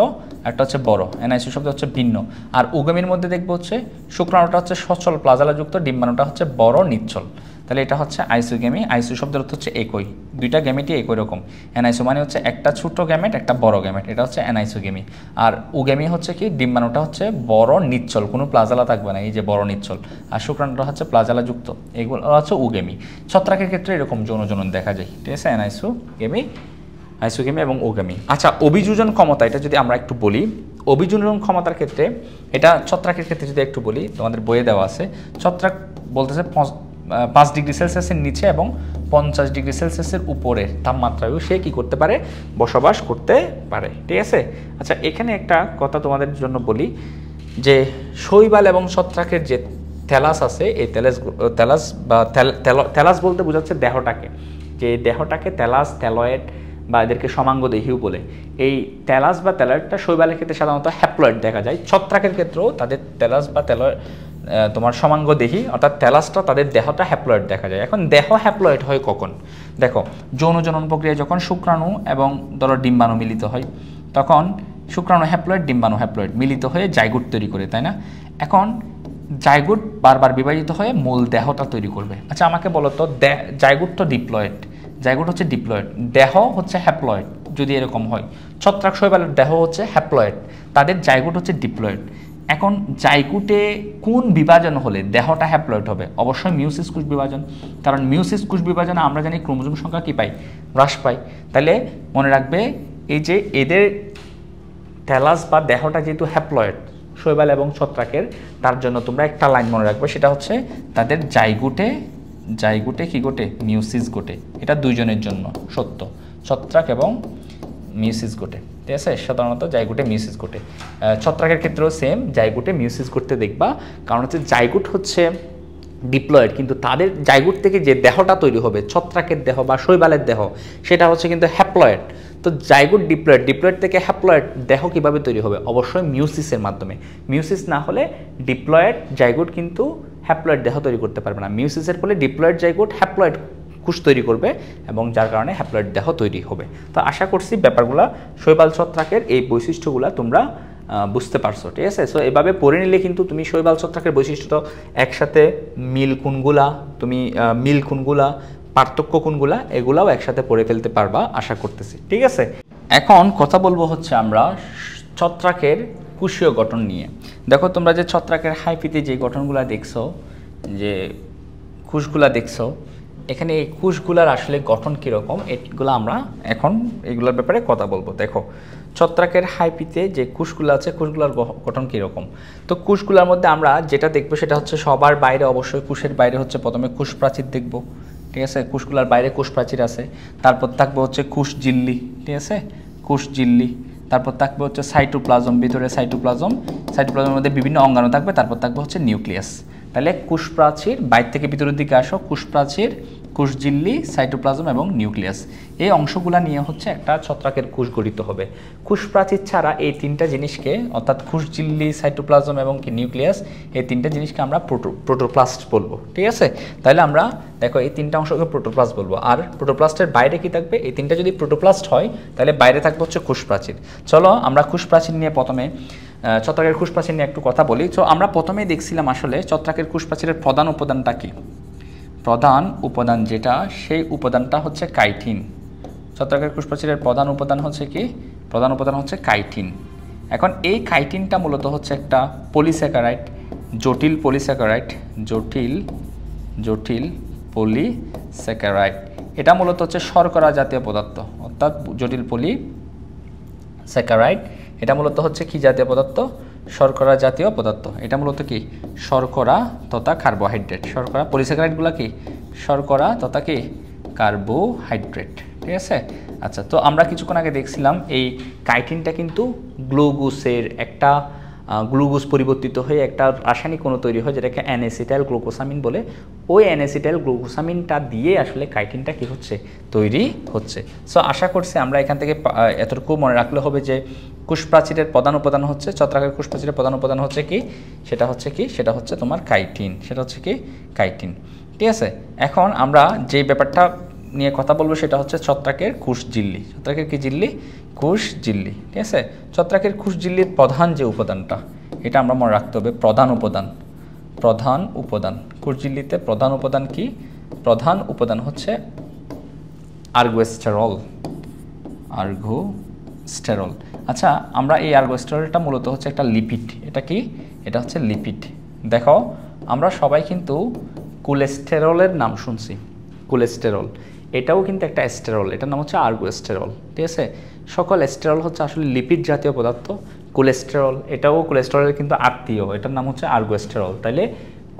একটা হচ্ছে বড়, অ্যানাইসো শব্দ হচ্ছে ভিন্ন। আর ওগেমির মধ্যে দেখবো হচ্ছে শুক্রাণুটা হচ্ছে সচল প্লাজালাযুক্ত, ডিম্বাণুটা হচ্ছে বড় নিচ্ছল। তাহলে এটা হচ্ছে আইসোগেমি। আইসো শব্দের অর্থ হচ্ছে একই, দুইটা গ্যামেটই একই রকম। অ্যানাইসো মানে হচ্ছে একটা ছোট গ্যামেট একটা বড় গ্যামেট, এটা হচ্ছে অ্যানাইসোগেমি। আর ওগেমি হচ্ছে কি, ডিম্বাণুটা হচ্ছে বড় নিচ্ছল, কোনো প্লাজালা থাকবে না, এই যে বড় নিচ্ছল। আর শুক্রাণুটা হচ্ছে প্লাজালাযুক্ত, এগুলো হচ্ছে ওগেমি। ছত্রাকের ক্ষেত্রে এরকম যৌনজনন দেখা যায়, ঠিক আছে, অ্যানাইসোগেমি, আইসোগেমি এবং ওগেমি। আচ্ছা, অভিযোজন ক্ষমতা, এটা যদি আমরা একটু বলি, অভিযোজন ক্ষমতার ক্ষেত্রে এটা ছত্রাকের ক্ষেত্রে যদি একটু বলি, তোমাদের বইয়ে দেওয়া আছে, ছত্রাক বলতেছে 5 ডিগ্রি সেলসিয়াসের নিচে এবং 50 ডিগ্রি সেলসিয়াসের উপরের তাপমাত্রায়ও সে কী করতে পারে, বসবাস করতে পারে, ঠিক আছে। আচ্ছা, এখানে একটা কথা তোমাদের জন্য বলি যে শৈবাল এবং ছত্রাকের যে থ্যালাস আছে, এই থ্যালাস বা থ্যালাস বলতে বোঝাচ্ছে দেহটাকে, যে দেহটাকে থ্যালাস, থ্যালয়েড বা এদেরকে সমাঙ্গদেহীও বলে। এই থ্যালাস বা থ্যালয়েডটা শৈবালের ক্ষেত্রে সাধারণত হ্যাপ্লয়েড দেখা যায়, ছত্রাকের ক্ষেত্রেও তাদের থ্যালাস বা থ্যালয়েড তোমার সমাঙ্গদেহী অর্থাৎ থ্যালাসটা, তাদের দেহটা হ্যাপ্লয়েড দেখা যায়। এখন দেহ হ্যাপ্লয়েড হয় কখন? দেখো, যৌনজনন প্রক্রিয়ায় যখন শুক্রাণু এবং ধরো ডিম্বাণু মিলিত হয়, তখন শুক্রাণু হ্যাপ্লয়েড, ডিম্বাণু হ্যাপ্লয়েড মিলিত হয়ে জাইগোট তৈরি করে, তাই না? এখন জাইগোট বারবার বিভাজিত হয়ে মূল দেহটা তৈরি করবে। আচ্ছা, আমাকে বলো তো, জাইগোট তো ডিপ্লয়েড, জাইগোট হচ্ছে ডিপ্লয়েড, দেহ হচ্ছে হ্যাপ্লয়েড যদি এরকম হয়। ছত্রাক শৈবালের দেহ হচ্ছে হ্যাপ্লয়েড, তাদের জাইগোট হচ্ছে ডিপ্লয়েড। এখন জাইগোটে কোন বিভাজন হলে দেহটা হ্যাপ্লয়েড হবে? অবশ্যই মিউসিস কোষ বিভাজন, কারণ মিউসিস কোষ বিভাজনে আমরা জানি ক্রোমোজোম সংখ্যা কী পাই, হ্রাস পাই। তাহলে মনে রাখবে, এই যে এদের থ্যালাস বা দেহটা যেহেতু হ্যাপ্লয়েড শৈবাল এবং ছত্রাকের, তার জন্য তোমরা একটা লাইন মনে রাখবে, সেটা হচ্ছে তাদের জাইগোটে কি ঘটে, মিউসিস ঘটে। এটা দুইজনের জন্য সত্য, ছত্রাক এবং মিউসিস ঘটে, ঠিক আছে। সাধারণত জাইগোটে মিউসিস ঘটে। ছত্রাকের ক্ষেত্রেও সেম, জাইগোটে মিউসিস ঘটতে দেখবা, কারণ হচ্ছে জাইগোট হচ্ছে ডিপ্লয়েড, কিন্তু তাদের জাইগোট থেকে যে দেহটা তৈরি হবে, ছত্রাকের দেহ বা শৈবালের দেহ, সেটা হচ্ছে কিন্তু হ্যাপ্লয়েড। তো জাইগোট ডিপ্লয়েড, ডিপ্লয়েড থেকে হ্যাপ্লয়েড দেহ কিভাবে তৈরি হবে? অবশ্যই মিউসিসের মাধ্যমে। মিউসিস না হলে ডিপ্লয়েড জাইগোট কিন্তু হ্যাপ্লয়েড দেহ তৈরি করতে পারবে না। মিউসিসের ফলে ডিপ্লয়েড জাইগোট হ্যাপ্লয়েড কোষ তৈরি করবে এবং যার কারণে হ্যাপ্লয়েড দেহ তৈরি হবে। তো আশা করছি ব্যাপারগুলো, শৈবাল ছত্রাকের এই বৈশিষ্ট্যগুলো তোমরা বুঝতে পারছো, ঠিক আছে। সো এভাবে পড়ে নিলে কিন্তু তুমি শৈবাল ছত্রাকের বৈশিষ্ট্য একসাথে মিল কোনগুলা, পার্থক্য কোনগুলা, এগুলাও একসাথে পড়ে ফেলতে পারবা আশা করতেছি, ঠিক আছে। এখন কথা বলবো হচ্ছে আমরা ছত্রাকের কোষীয় গঠন নিয়ে। দেখো, তোমরা যে ছত্রাকের হাইফিতে যে গঠনগুলো দেখছো, যে কোষগুলা দেখছো, এখানে এই কোষগুলার আসলে গঠন কীরকম, এগুলো আমরা এখন এগুলোর ব্যাপারে কথা বলবো। দেখো, ছত্রাকের হাইফিতে যে কোষগুলো আছে, কোষগুলোর গঠন কীরকম। তো কোষগুলোর মধ্যে আমরা যেটা দেখবো সেটা হচ্ছে সবার বাইরে, অবশ্যই কোষের বাইরে হচ্ছে প্রথমে কোষ প্রাচীর দেখবো, ঠিক আছে। কোষগুলোর বাইরে কোষ প্রাচীর আছে, তারপর থাকবে হচ্ছে কোষ ঝিল্লি, ঠিক আছে, কোষ ঝিল্লি। তারপর থাকবে হচ্ছে সাইটোপ্লাজম, ভিতরে সাইটোপ্লাজমের মধ্যে বিভিন্ন অঙ্গাণু থাকবে। তারপর থাকবে হচ্ছে নিউক্লিয়াস। তাহলে কোষ প্রাচীর, বাইরে থেকে ভিতরের দিকে আসো, কোষ প্রাচীর, কোষ ঝিল্লি, সাইটোপ্লাজম এবং নিউক্লিয়াস, এই অংশগুলো নিয়ে হচ্ছে একটা ছত্রাকের কোষ গঠিত হবে। কোষ প্রাচীর ছাড়া এই তিনটা জিনিসকে, অর্থাৎ কোষ ঝিল্লি, সাইটোপ্লাজম এবং নিউক্লিয়াস, এই তিনটা জিনিসকে আমরা প্রোটোপ্লাস্ট বলবো, ঠিক আছে। তাহলে আমরা দেখো এই তিনটা অংশকে প্রোটোপ্লাস্ট বলবো। আর প্রোটোপ্লাস্টের বাইরে কি থাকবে? এই তিনটা যদি প্রোটোপ্লাস্ট হয় তাহলে বাইরে থাকবে হচ্ছে কোষ প্রাচীর। চলো আমরা কোষ প্রাচীর নিয়ে প্রথমে, ছত্রাকের কোষ প্রাচীর নিয়ে একটু কথা বলি। তো আমরা প্রথমেই দেখছিলাম আসলে ছত্রাকের কোষ প্রাচীরের প্রধান উপাদানটা কি, প্রধান উপাদান যেটা, সেই উপাদানটা হচ্ছে কাইটিন। ছত্রাকের কোষ প্রাচীরের প্রধান উপাদান হচ্ছে কি? প্রধান উপাদান হচ্ছে কাইটিন। এখন এই কাইটিনটা মূলত হচ্ছে একটা পলিস্যাকারাইড, জটিল পলিস্যাকারাইড, জটিল পলিস্যাকারাইড। এটা মূলত হচ্ছে শর্করা জাতীয় পদার্থ, অর্থাৎ জটিল পলিস্যাকারাইড। এটা মূলত হচ্ছে কি জাতীয় পদার্থ? শর্করা জাতীয় পদার্থ। এটা মূলত কি? শর্করা তথা কার্বোহাইড্রেট। শর্করা, পলিস্যাকারাইডগুলো কি? শর্করা তথা কি? কার্বোহাইড্রেট, ঠিক আছে। আচ্ছা, তো আমরা কিছুক্ষণ আগে দেখছিলাম এই কাইটিনটা কিন্তু গ্লুকোজের একটা গ্লুকোজ পরিবর্তিত হয়ে একটা রাসায়নিক অণু তৈরি হয় যেটাকে অ্যানএসিটাইল গ্লুকোসামিন বলে। ওই অ্যানএসিটাইল গ্লুকোসামিনটা দিয়ে আসলে কাইটিনটা কি হচ্ছে, তৈরি হচ্ছে। সো আশা করছি আমরা এখান থেকে এতটুকু মনে রাখলে হবে যে কোষপ্রাচীরের প্রধান উপাদান হচ্ছে, ছত্রাকের কোষপ্রাচীরের প্রধান উপাদান হচ্ছে কি, সেটা হচ্ছে তোমার কাইটিন, সেটা হচ্ছে কি কাইটিন। ঠিক আছে, এখন আমরা যে ব্যাপারটা নিয়ে কথা বলবো সেটা হচ্ছে ছত্রাকের কোষঝিল্লি। ছত্রাকের কি ঝিল্লি? কোষঝিল্লি। ঠিক আছে, ছত্রাকের কোষঝিল্লির প্রধান যে উপাদানটা, এটা আমরা মনে রাখতে হবে, প্রধান উপাদান কোষঝিল্লিতে প্রধান উপাদান কি? প্রধান উপাদান হচ্ছে আর্গোস্টেরল। আচ্ছা, আমরা এই আর্গোস্টেরলটা মূলত হচ্ছে একটা লিপিড। এটা কি? এটা হচ্ছে লিপিড। দেখো, আমরা সবাই কিন্তু কোলেস্টেরলের নাম শুনছি, কোলেস্টেরল, এটাও কিন্তু একটা স্টেরল, এটার নাম হচ্ছে আর্গোস্টেরল। ঠিক আছে, সকল স্টেরল হচ্ছে আসলে লিপিড জাতীয় পদার্থ। কোলেস্টেরল, এটাও কোলেস্টেরলের কিন্তু আত্মীয়, এটার নাম হচ্ছে আর্গোস্টেরল। তাইলে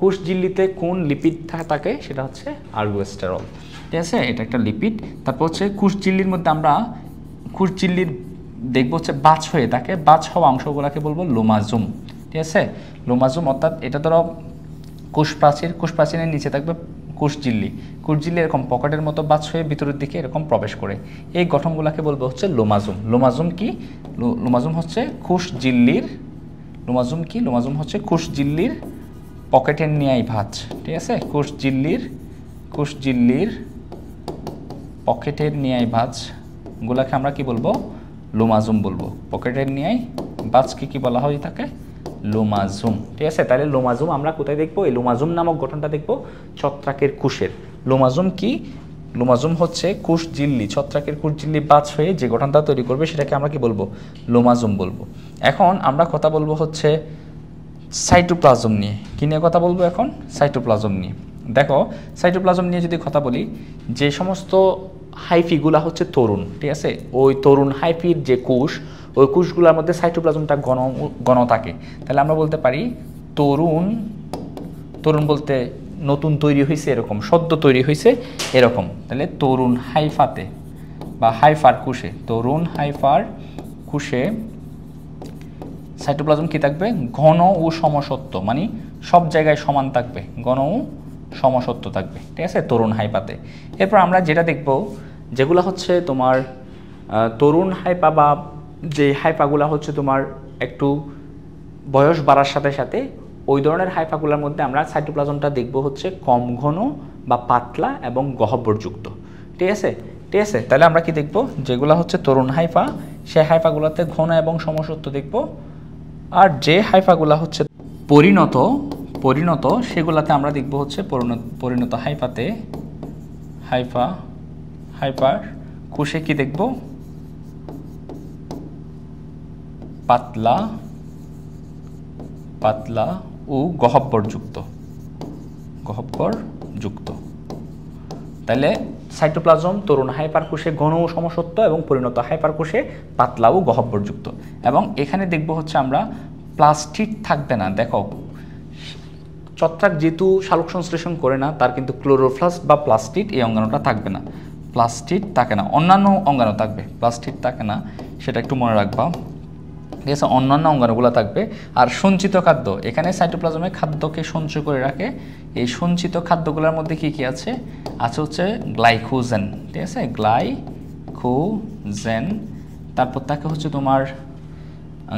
কোষঝিল্লিতে কোন লিপিড থাকে? সেটা হচ্ছে আর্গোস্টেরল। ঠিক আছে, এটা একটা লিপিড। তারপর হচ্ছে কোষঝিল্লির মধ্যে আমরা কোষঝিল্লির দেখবো হচ্ছে বাছ হয়ে থাকে, বাছ হওয়া অংশগুলোকে বলবো লোমাজুম। ঠিক আছে, লোমাজুম অর্থাৎ এটা ধরো কোষপ্রাচীরের নিচে থাকবে কোষঝিল্লি এরকম পকেটের মতো বাছ হয়ে ভিতরের দিকে এরকম প্রবেশ করে। এই গঠনগুলোকে বলবো হচ্ছে লোমাজুম। লোমাজুম কি? লোমাজুম হচ্ছে কোষঝিল্লির পকেটের ন্যায় ভাঁজ। ঠিক আছে, কোষঝিল্লির পকেটের ন্যায় ভাঁজ গুলাকে আমরা কি বলবো? লোমাজুম বলবো। পকেটের ন্যায় ভাঁজকে কি বলা হয়? তাকে লোমাজুম। ঠিক আছে, তাহলে লোমাজুম আমরা কোথায় দেখবো? এই লোমাজুম নামক গঠনটা দেখবো ছত্রাকের কোষের। লোমাজুম কি? লোমাজুম হচ্ছে কোষঝিল্লি, ছত্রাকের কোষঝিল্লি বাছ হয়ে যে গঠনটা তৈরি করবে সেটাকে আমরা কি বলবো? লোমাজুম বলবো। এখন আমরা কথা বলবো হচ্ছে সাইটোপ্লাজম নিয়ে। কি নিয়ে কথা বলবো এখন? সাইটোপ্লাজম নিয়ে। দেখো, সাইটোপ্লাজম নিয়ে যদি কথা বলি, যে সমস্ত হাইফিগুলা হচ্ছে তরুণ, ঠিক আছে, ওই তরুণ হাইফির যে কোষ, ওই কোষগুলোর মধ্যে সাইটোপ্লাজমটা ঘন থাকে। তাহলে আমরা বলতে পারি তরুণ বলতে নতুন তৈরি হয়েছে এরকম, সদ্য তৈরি হয়েছে এরকম। তাহলে তরুণ হাইফাতে বা হাইফার কোষে, তরুণ হাইফার কোষে সাইটোপ্লাজম কি থাকবে? ঘন ও সমসত্ব, মানে সব জায়গায় সমান থাকবে, ঘন ও সমসত্ব থাকবে। ঠিক আছে, তরুণ হাইফাতে। এরপর আমরা যেটা দেখব, যেগুলো হচ্ছে তোমার তরুণ হাইফা বা যে হাইফাগুলো হচ্ছে তোমার একটু বয়স বাড়ার সাথে সাথে, ওই ধরনের হাইফাগুলোর মধ্যে আমরা সাইটোপ্লাজমটা দেখব হচ্ছে কম ঘন বা পাতলা এবং গহ্বরযুক্ত। ঠিক আছে, তাহলে আমরা কি দেখব? যেগুলো হচ্ছে তরুণ হাইফা, সেই হাইফাগুলোতে ঘন এবং সমসত্ব দেখব। আর যে হাইফাগুলো হচ্ছে পরিণত সেগুলাতে আমরা দেখব হচ্ছে পরিণত হাইফাতে হাইফার কোষে কি দেখব? পাতলা ও গহ্বরযুক্ত। তাহলে সাইটোপ্লাজম তরুণ হাইপার কোষে ঘন ও সমসত্ব এবং পরিণত হাইপার কোষে পাতলা ও গহ্বরযুক্ত। এবং এখানে দেখব হচ্ছে আমরা প্লাস্টিড থাকবে না। দেখো, ছত্রাক যেহেতু সালোক সংশ্লেষণ করে না, তার কিন্তু ক্লোরোপ্লাস্ট বা প্লাস্টিড এই অঙ্গাণুটা থাকবে না। প্লাস্টিড থাকে না, অন্যান্য অঙ্গাণু থাকবে, প্লাস্টিড থাকে না, সেটা একটু মনে রাখবা। ঠিক আছে, অন্যান্য অঙ্গাণুগুলো থাকবে। আর সঞ্চিত খাদ্য, এখানে সাইটোপ্লাজমে খাদ্যকে সঞ্চয় করে রাখে। এই সঞ্চিত খাদ্যগুলোর মধ্যে কি কি আছে? হচ্ছে গ্লাইকোজেন। ঠিক আছে, গ্লাইকোজেন। তারপর থাকে হচ্ছে তোমার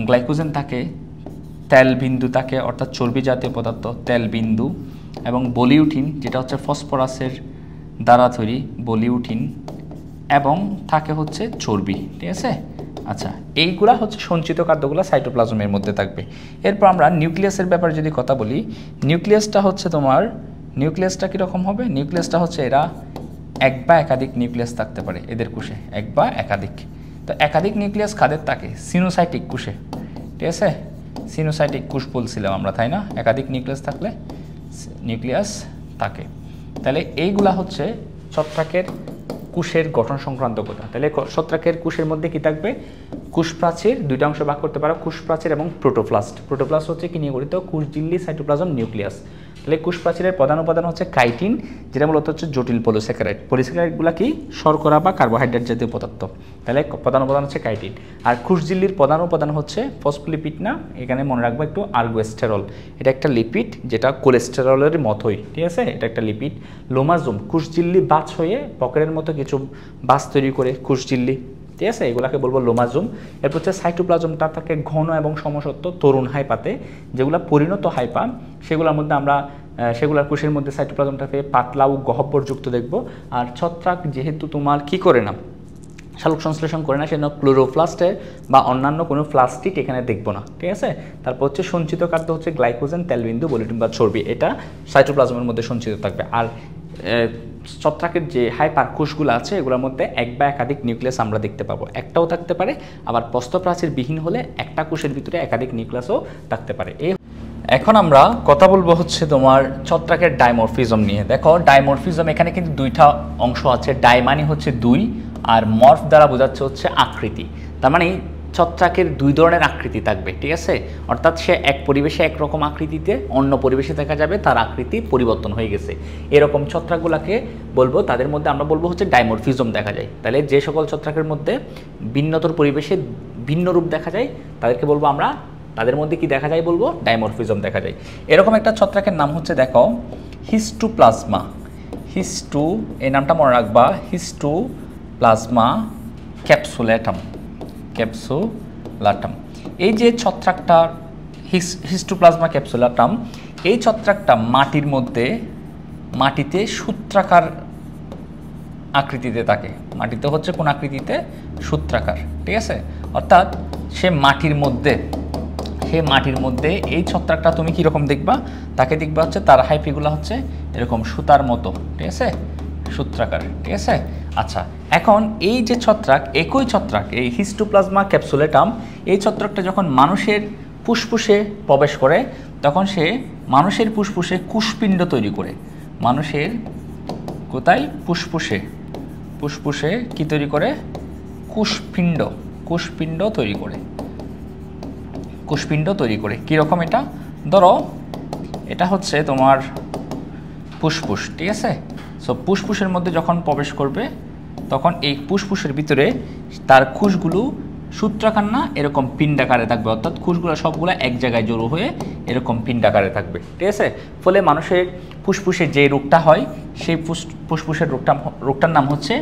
গ্লাইকোজেন থাকে, তেল বিন্দু থাকে, অর্থাৎ চর্বি জাতীয় পদার্থ, তেল বিন্দু, এবং বলিউটিন, যেটা হচ্ছে ফসফরাসের দ্বারা তৈরি, বলিউটিন, এবং থাকে হচ্ছে চর্বি। ঠিক আছে, আচ্ছা, এইগুলা হচ্ছে সঞ্চিত খাদ্যগুলো সাইটোপ্লাজমের মধ্যে থাকবে। এরপর আমরা নিউক্লিয়াসের ব্যাপারে যদি কথা বলি, নিউক্লিয়াসটা হচ্ছে তোমার, নিউক্লিয়াসটা কীরকম হবে? নিউক্লিয়াসটা হচ্ছে এরা এক বা একাধিক নিউক্লিয়াস থাকতে পারে এদের কোষে, এক বা একাধিক। তো একাধিক নিউক্লিয়াস কাদের থাকে? সিনোসাইটিক কোষে। ঠিক আছে, সিনোসাইটিক কোষ বলছিলাম আমরা, তাই না? একাধিক নিউক্লিয়াস থাকলে নিউক্লিয়াস থাকে। তাহলে এইগুলা হচ্ছে ছত্রাকের কোষের গঠন সংক্রান্ত কথা। তাহলে ছত্রাকের কোষের মধ্যে কি থাকবে? কোষপ্রাচীর, দুইটা অংশ ভাগ করতে পারো, কোষপ্রাচীর এবং প্রোটোপ্লাস্ট। প্রোটোপ্লাস্ট হচ্ছে কি নিয়ে গঠিত? কোষঝিল্লি, সাইটোপ্লাজম, নিউক্লিয়াস। তাহলে কোষ প্রাচীরের প্রধান উপাদান হচ্ছে কাইটিন, যেটা মূলত হচ্ছে জটিল পলিস্যাকারাইড। পলিস্যাকারাইডগুলো কি শর্করা বা কার্বোহাইড্রেট জাতীয় পদার্থ। তাহলে প্রধান উপাদান হচ্ছে কাইটিন। আর কোষঝিল্লির প্রধান উপাদান হচ্ছে ফসফোলিপিড না, এখানে মনে রাখবো একটু আর্গোস্টেরল। এটা একটা লিপিড যেটা কোলেস্টেরলের মতোই, ঠিক আছে, এটা একটা লিপিড। লোমাজোম কোষঝিল্লি বাছ হয়ে পকেটের মতো কিছু বাছ তৈরি করে কোষঝিল্লি, ঠিক আছে, এগুলাকে বলবো লোমাজোম। এরপর হচ্ছে সাইটোপ্লাজমটা থাকে ঘন এবং সমসত্ব তরুণ হাইপাতে, যেগুলো পরিণত হাইপা সেগুলোর মধ্যে আমরা সেগুলোর কোষের মধ্যে সাইটোপ্লাজমটাকে পাতলা ও গহ্বরযুক্ত দেখব। আর ছত্রাক যেহেতু তোমার কি করে না, সালোক সংশ্লেষণ করে না, সেজন্য ক্লোরোপ্লাস্টে বা অন্যান্য কোনো প্লাস্টিক এখানে দেখবো না, ঠিক আছে। তারপর হচ্ছে সঞ্চিত খাদ্য হচ্ছে গ্লাইকোজেন, তেলবিন্দু, বুলেটিন বা চর্বি, এটা সাইটোপ্লাজমের মধ্যে সঞ্চিত থাকবে। আর ছত্রাকের যে হাইপার কোষগুলো আছে এগুলোর মধ্যে এক বা একাধিক নিউক্লিয়াস আমরা দেখতে পাবো, একটাও থাকতে পারে, আবার প্রস্থপ্রাচীর বিহীন হলে একটা কোষের ভিতরে একাধিক নিউক্লিয়াসও থাকতে পারে। এখন আমরা কথা বলবো হচ্ছে তোমার ছত্রাকের ডাইমরফিজম নিয়ে। দেখো ডাইমরফিজম এখানে কিন্তু দুইটা অংশ আছে, ডাই মানে হচ্ছে দুই, আর মর্ফ দ্বারা বোঝাচ্ছে হচ্ছে আকৃতি। তার মানে ছত্রাকের দুই ধরনের আকৃতি থাকবে, ঠিক আছে, অর্থাৎ সে এক পরিবেশে একরকম আকৃতিতে, অন্য পরিবেশে দেখা যাবে তার আকৃতি পরিবর্তন হয়ে গেছে। এরকম ছত্রাকগুলোকে বলবো, তাদের মধ্যে আমরা বলবো হচ্ছে ডাইমরফিজম দেখা যায়। তাহলে যে সকল ছত্রাকের মধ্যে ভিন্নতর পরিবেশে ভিন্ন রূপ দেখা যায় তাদেরকে বলবো আমরা, তাদের মধ্যে কি দেখা যায় বলবো, ডাইমরফিজম দেখা যায়। এরকম একটা ছত্রাকের নাম হচ্ছে দেখো হিস্টোপ্লাজমা। হিস্টো, এই নামটা মনে রাখবা, হিস্টোপ্লাজমা ক্যাপসুলেটাম। ক্যাপসুলাটাম, এই যে ছত্রাকটা হিস্টোপ্লাজমা ক্যাপসুলাটাম, এই ছত্রাকটা মাটির মধ্যে, মাটিতে সূত্রাকার আকৃতিতে থাকে। মাটিতে হচ্ছে কোন আকৃতিতে, সূত্রাকার, ঠিক আছে। অর্থাৎ সে মাটির মধ্যে এই ছত্রাকটা তুমি কীরকম দেখবা, তাকে দেখবা হচ্ছে তার হাইফিগুলো হচ্ছে এরকম সুতার মতো, ঠিক আছে, সূত্রাকার, ঠিক আছে। আচ্ছা, এখন এই যে ছত্রাক, একই ছত্রাক এই হিস্টোপ্লাজমা ক্যাপসুলেটাম, এই ছত্রাকটা যখন মানুষের ফুসফুসে প্রবেশ করে তখন সে মানুষের ফুসফুসে কুশপিণ্ড তৈরি করে। মানুষের কোথায়, ফুসফুসে কি তৈরি করে, কুশপিণ্ড তৈরি করে। কীরকম এটা, ধরো এটা হচ্ছে তোমার ফুসফুস, ঠিক আছে। সো ফুসফুসের মধ্যে যখন প্রবেশ করবে তখন এই ফুসফুসের ভিতরে তার কোষগুলো সূত্রাকার না, এরকম পিণ্ডাকারে থাকবে, অর্থাৎ কোষগুলো সবগুলো এক জায়গায় জড়ো হয়ে এরকম পিণ্ডাকারে থাকবে, ঠিক আছে। ফলে মানুষের ফুসফুসে যে রোগটা হয় সেই ফুসফুসের রোগটার নাম হচ্ছে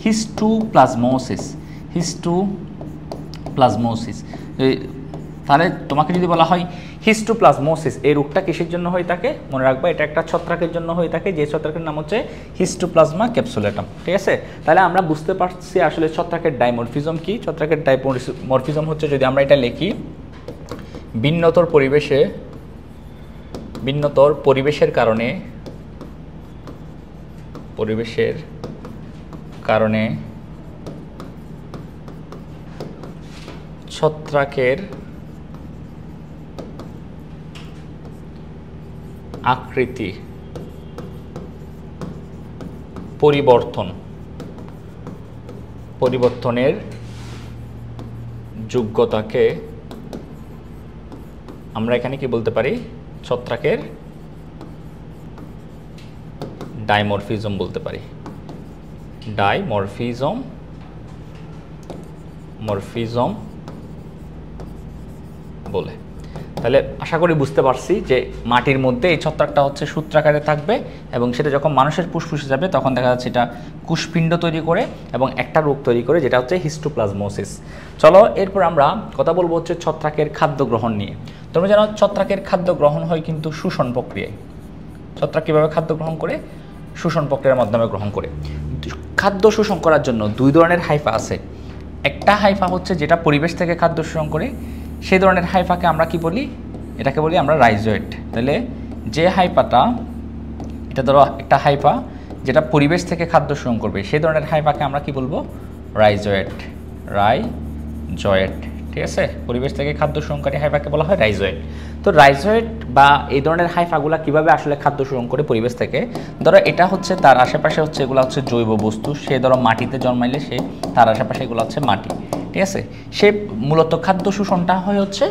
হিস্টোপ্লাজমোসিস। তাহলে তোমাকে যদি বলা হয় হিস্টোপ্লাজমোসিস, এই রোগটা কিসের জন্য হয়ে থাকে, মনে রাখবা এটা একটা ছত্রাকের জন্য হয়ে থাকে, যে ছত্রাকের নাম হচ্ছে হিস্টোপ্লাজমা ক্যাপসুলেটাম, ঠিক আছে। তাহলে আমরা বুঝতে পারছি আসলে ছত্রাকের ডাইমরফিজম কি। ছত্রাকের ডাইমরফিজম হচ্ছে, যদি আমরা এটা লিখি, ভিন্নতর পরিবেশের কারণে ছত্রাকের আকৃতি পরিবর্তনের যোগ্যতাকে আমরা এখানে কি বলতে পারি, ছত্রাকের ডাইমরফিজম বলতে পারি। ডাইমরফিজম বলে। তাহলে আশা করি বুঝতে পারছি যে মাটির মধ্যে এই ছত্রাকটা হচ্ছে সূত্রাকারে থাকবে এবং সেটা যখন মানুষের ফুসফুসে যাবে তখন দেখা যাচ্ছে এটা কুশপিণ্ড তৈরি করে এবং একটা রোগ তৈরি করে, যেটা হচ্ছে হিস্টোপ্লাজমোসিস। চলো এরপর আমরা কথা বলবো হচ্ছে ছত্রাকের খাদ্য গ্রহণ নিয়ে। তোমরা জানো ছত্রাকের খাদ্য গ্রহণ হয় কিন্তু শোষণ প্রক্রিয়ায়। ছত্রাক কীভাবে খাদ্য গ্রহণ করে, শোষণ প্রক্রিয়ার মাধ্যমে গ্রহণ করে। খাদ্য শোষণ করার জন্য দুই ধরনের হাইফা আছে। একটা হাইফা হচ্ছে যেটা পরিবেশ থেকে খাদ্য শোষণ করে, সেই ধরনের হাইফাকে আমরা কি বলি, এটাকে বলি আমরা রাইজয়েড। তাহলে যে হাইফাটা, এটা ধরো একটা হাইফা যেটা পরিবেশ থেকে খাদ্য শোষণ করবে, সেই ধরনের হাইফাকে আমরা কি বলবো, রাইজয়েড। ঠিক আছে, পরিবেশ থেকে খাদ্য শোষণকারী হাইফাকে বলা হয় রাইজয়েড। তো রাইজয়েড বা এই ধরনের হাইফাগুলা কিভাবে আসলে খাদ্য শোষণ করে পরিবেশ থেকে, ধরো এটা হচ্ছে তার আশেপাশে হচ্ছে এগুলো হচ্ছে জৈব বস্তু, সে ধরো মাটিতে জন্মাইলে সে তার আশেপাশে এগুলো হচ্ছে মাটি, ঠিক আছে। সে মূলত খাদ্য শোষণটা হয় হচ্ছে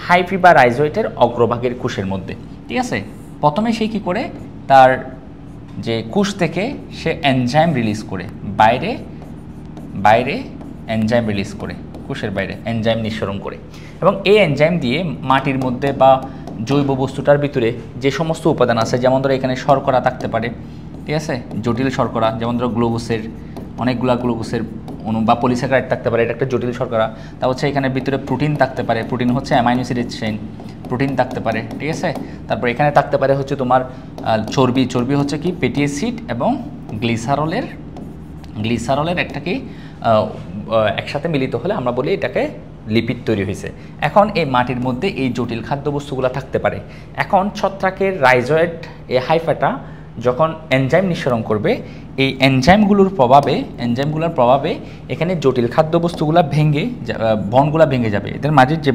হাইফি বা রাইজয়েডের অগ্রভাগের কোষের মধ্যে, ঠিক আছে। প্রথমে সে কী করে তার যে কোষ থেকে সে এনজাইম রিলিজ করে বাইরে বাইরে এনজাইম রিলিজ করে কোষের বাইরে এনজাইম নিঃসরণ করে এবং এই এনজাইম দিয়ে মাটির মধ্যে বা জৈব বস্তুটার ভিতরে যে সমস্ত উপাদান আছে যেমন ধরো এখানে শর্করা থাকতে পারে, ঠিক আছে, জটিল শর্করা যেমন ধরো গ্লুকোজের অনেকগুলা গ্লুকোজের অণু বা পলিস্যাকারাইড থাকতে পারে, এটা একটা জটিল শর্করা। তা হচ্ছে এখানে ভিতরে প্রোটিন থাকতে পারে, প্রোটিন হচ্ছে অ্যামাইনো অ্যাসিডের চেইন, প্রোটিন থাকতে পারে, ঠিক আছে। তারপর এখানে থাকতে পারে হচ্ছে তোমার চর্বি, চর্বি হচ্ছে কি ফ্যাটি অ্যাসিড এবং গ্লিসারলের একটা কি একসাথে মিলিত হলে আমরা বলি এটাকে লিপিড তৈরি হয়েছে। এখন এই মাটির মধ্যে এই জটিল খাদ্যবস্তুগুলো থাকতে পারে। এখন ছত্রাকের রাইজয়েড এই হাইফাটা যখন এনজাইম নিঃসরণ করবে, এই এনজাইমগুলোর প্রভাবে এখানে জটিল খাদ্যবস্তুগুলো ভেঙে বনগুলা ভেঙে যাবে, এদের মাঝে যে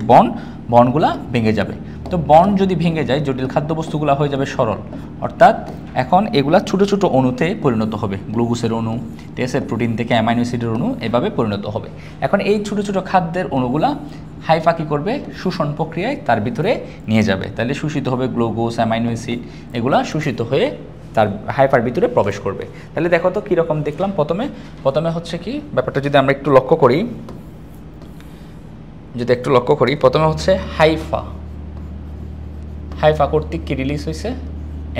বনগুলা ভেঙে যাবে। তো বন যদি ভেঙে যায় জটিল খাদ্যবস্তুগুলো হয়ে যাবে সরল, অর্থাৎ এখন এগুলা ছোটো ছোটো অণুতে পরিণত হবে, গ্লুকোজের অণু, ঠিক আছে, প্রোটিন থেকে অ্যামাইনো অ্যাসিডের অণু এভাবে পরিণত হবে। এখন এই ছোটো ছোটো খাদ্যের অণুগুলা হাইফা কী করবে, শোষণ প্রক্রিয়ায় তার ভিতরে নিয়ে যাবে, তাহলে শোষিত হবে গ্লুকোজ, অ্যামাইনো অ্যাসিড, এগুলা শোষিত হয়ে তার হাইফার ভিতরে প্রবেশ করবে। তাহলে দেখো তো কীরকম দেখলাম। প্রথমে হচ্ছে কি ব্যাপারটা যদি আমরা একটু লক্ষ্য করি, প্রথমে হচ্ছে হাইফা কর্তৃক কি রিলিজ হয়েছে,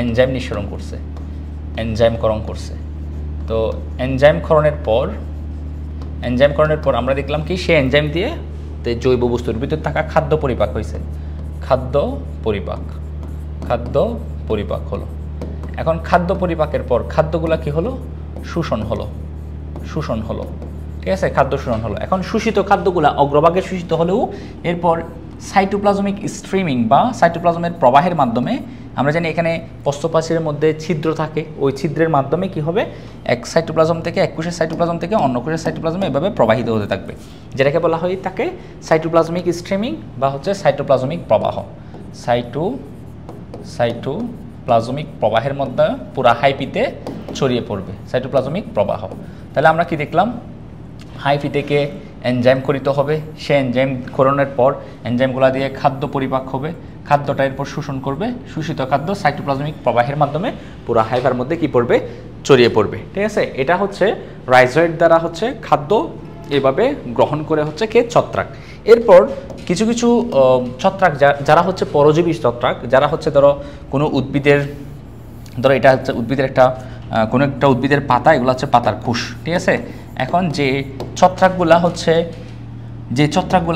এনজাইম নিঃসরণ করছে, এনজাইমকরণ করছে। তো এনজাইমকরণের পর আমরা দেখলাম কি সে এনজাইম দিয়ে জৈব বস্তুর ভিতরে থাকা খাদ্য পরিপাক হয়েছে, খাদ্য পরিপাক হলো। এখন খাদ্য পরিপাকের পর খাদ্যগুলা কি হলো, শোষণ হলো, ঠিক আছে, খাদ্য শোষণ হলো। এখন শোষিত খাদ্যগুলা অগ্রভাগে শোষিত হলেও এরপর সাইটোপ্লাজমিক স্ট্রিমিং বা সাইটোপ্লাজমের প্রবাহের মাধ্যমে, আমরা জানি এখানে প্রস্থপ্রাচীরের মধ্যে ছিদ্র থাকে, ওই ছিদ্রের মাধ্যমে কি হবে, এক কোষের সাইটোপ্লাজম থেকে অন্য কোষের সাইটোপ্লাজমে এভাবে প্রবাহিত হতে থাকবে, যেটাকে বলা হয় তাকে সাইটোপ্লাজমিক স্ট্রিমিং বা হচ্ছে সাইটোপ্লাজমিক প্রবাহ। সাইটোপ্লাজমিক প্রবাহের মধ্যে পুরা হাইফিতে ছড়িয়ে পড়বে সাইটোপ্লাজমিক প্রবাহ। তাহলে আমরা কি দেখলাম, হাইফি থেকে এনজাইম করিত হবে, সে এনজাইম করণের পর এনজাইমগুলো দিয়ে খাদ্য পরিপাক হবে, খাদ্যটা এরপর শোষণ করবে, শোষিত খাদ্য সাইটোপ্লাজমিক প্রবাহের মাধ্যমে পুরো হাইফার মধ্যে কি পড়বে, ছড়িয়ে পড়বে, ঠিক আছে। এটা হচ্ছে রাইজয়েড দ্বারা হচ্ছে খাদ্য এভাবে গ্রহণ করে হচ্ছে কে, ছত্রাক। এরপর কিছু ছত্রাক যারা হচ্ছে পরজীবী ছত্রাক, যারা হচ্ছে ধরো কোনো উদ্ভিদের, ধরো এটা হচ্ছে উদ্ভিদের কোনো একটা উদ্ভিদের পাতা, এগুলো হচ্ছে পাতার কোষ, ঠিক আছে। এখন যে ছত্রাকগুলা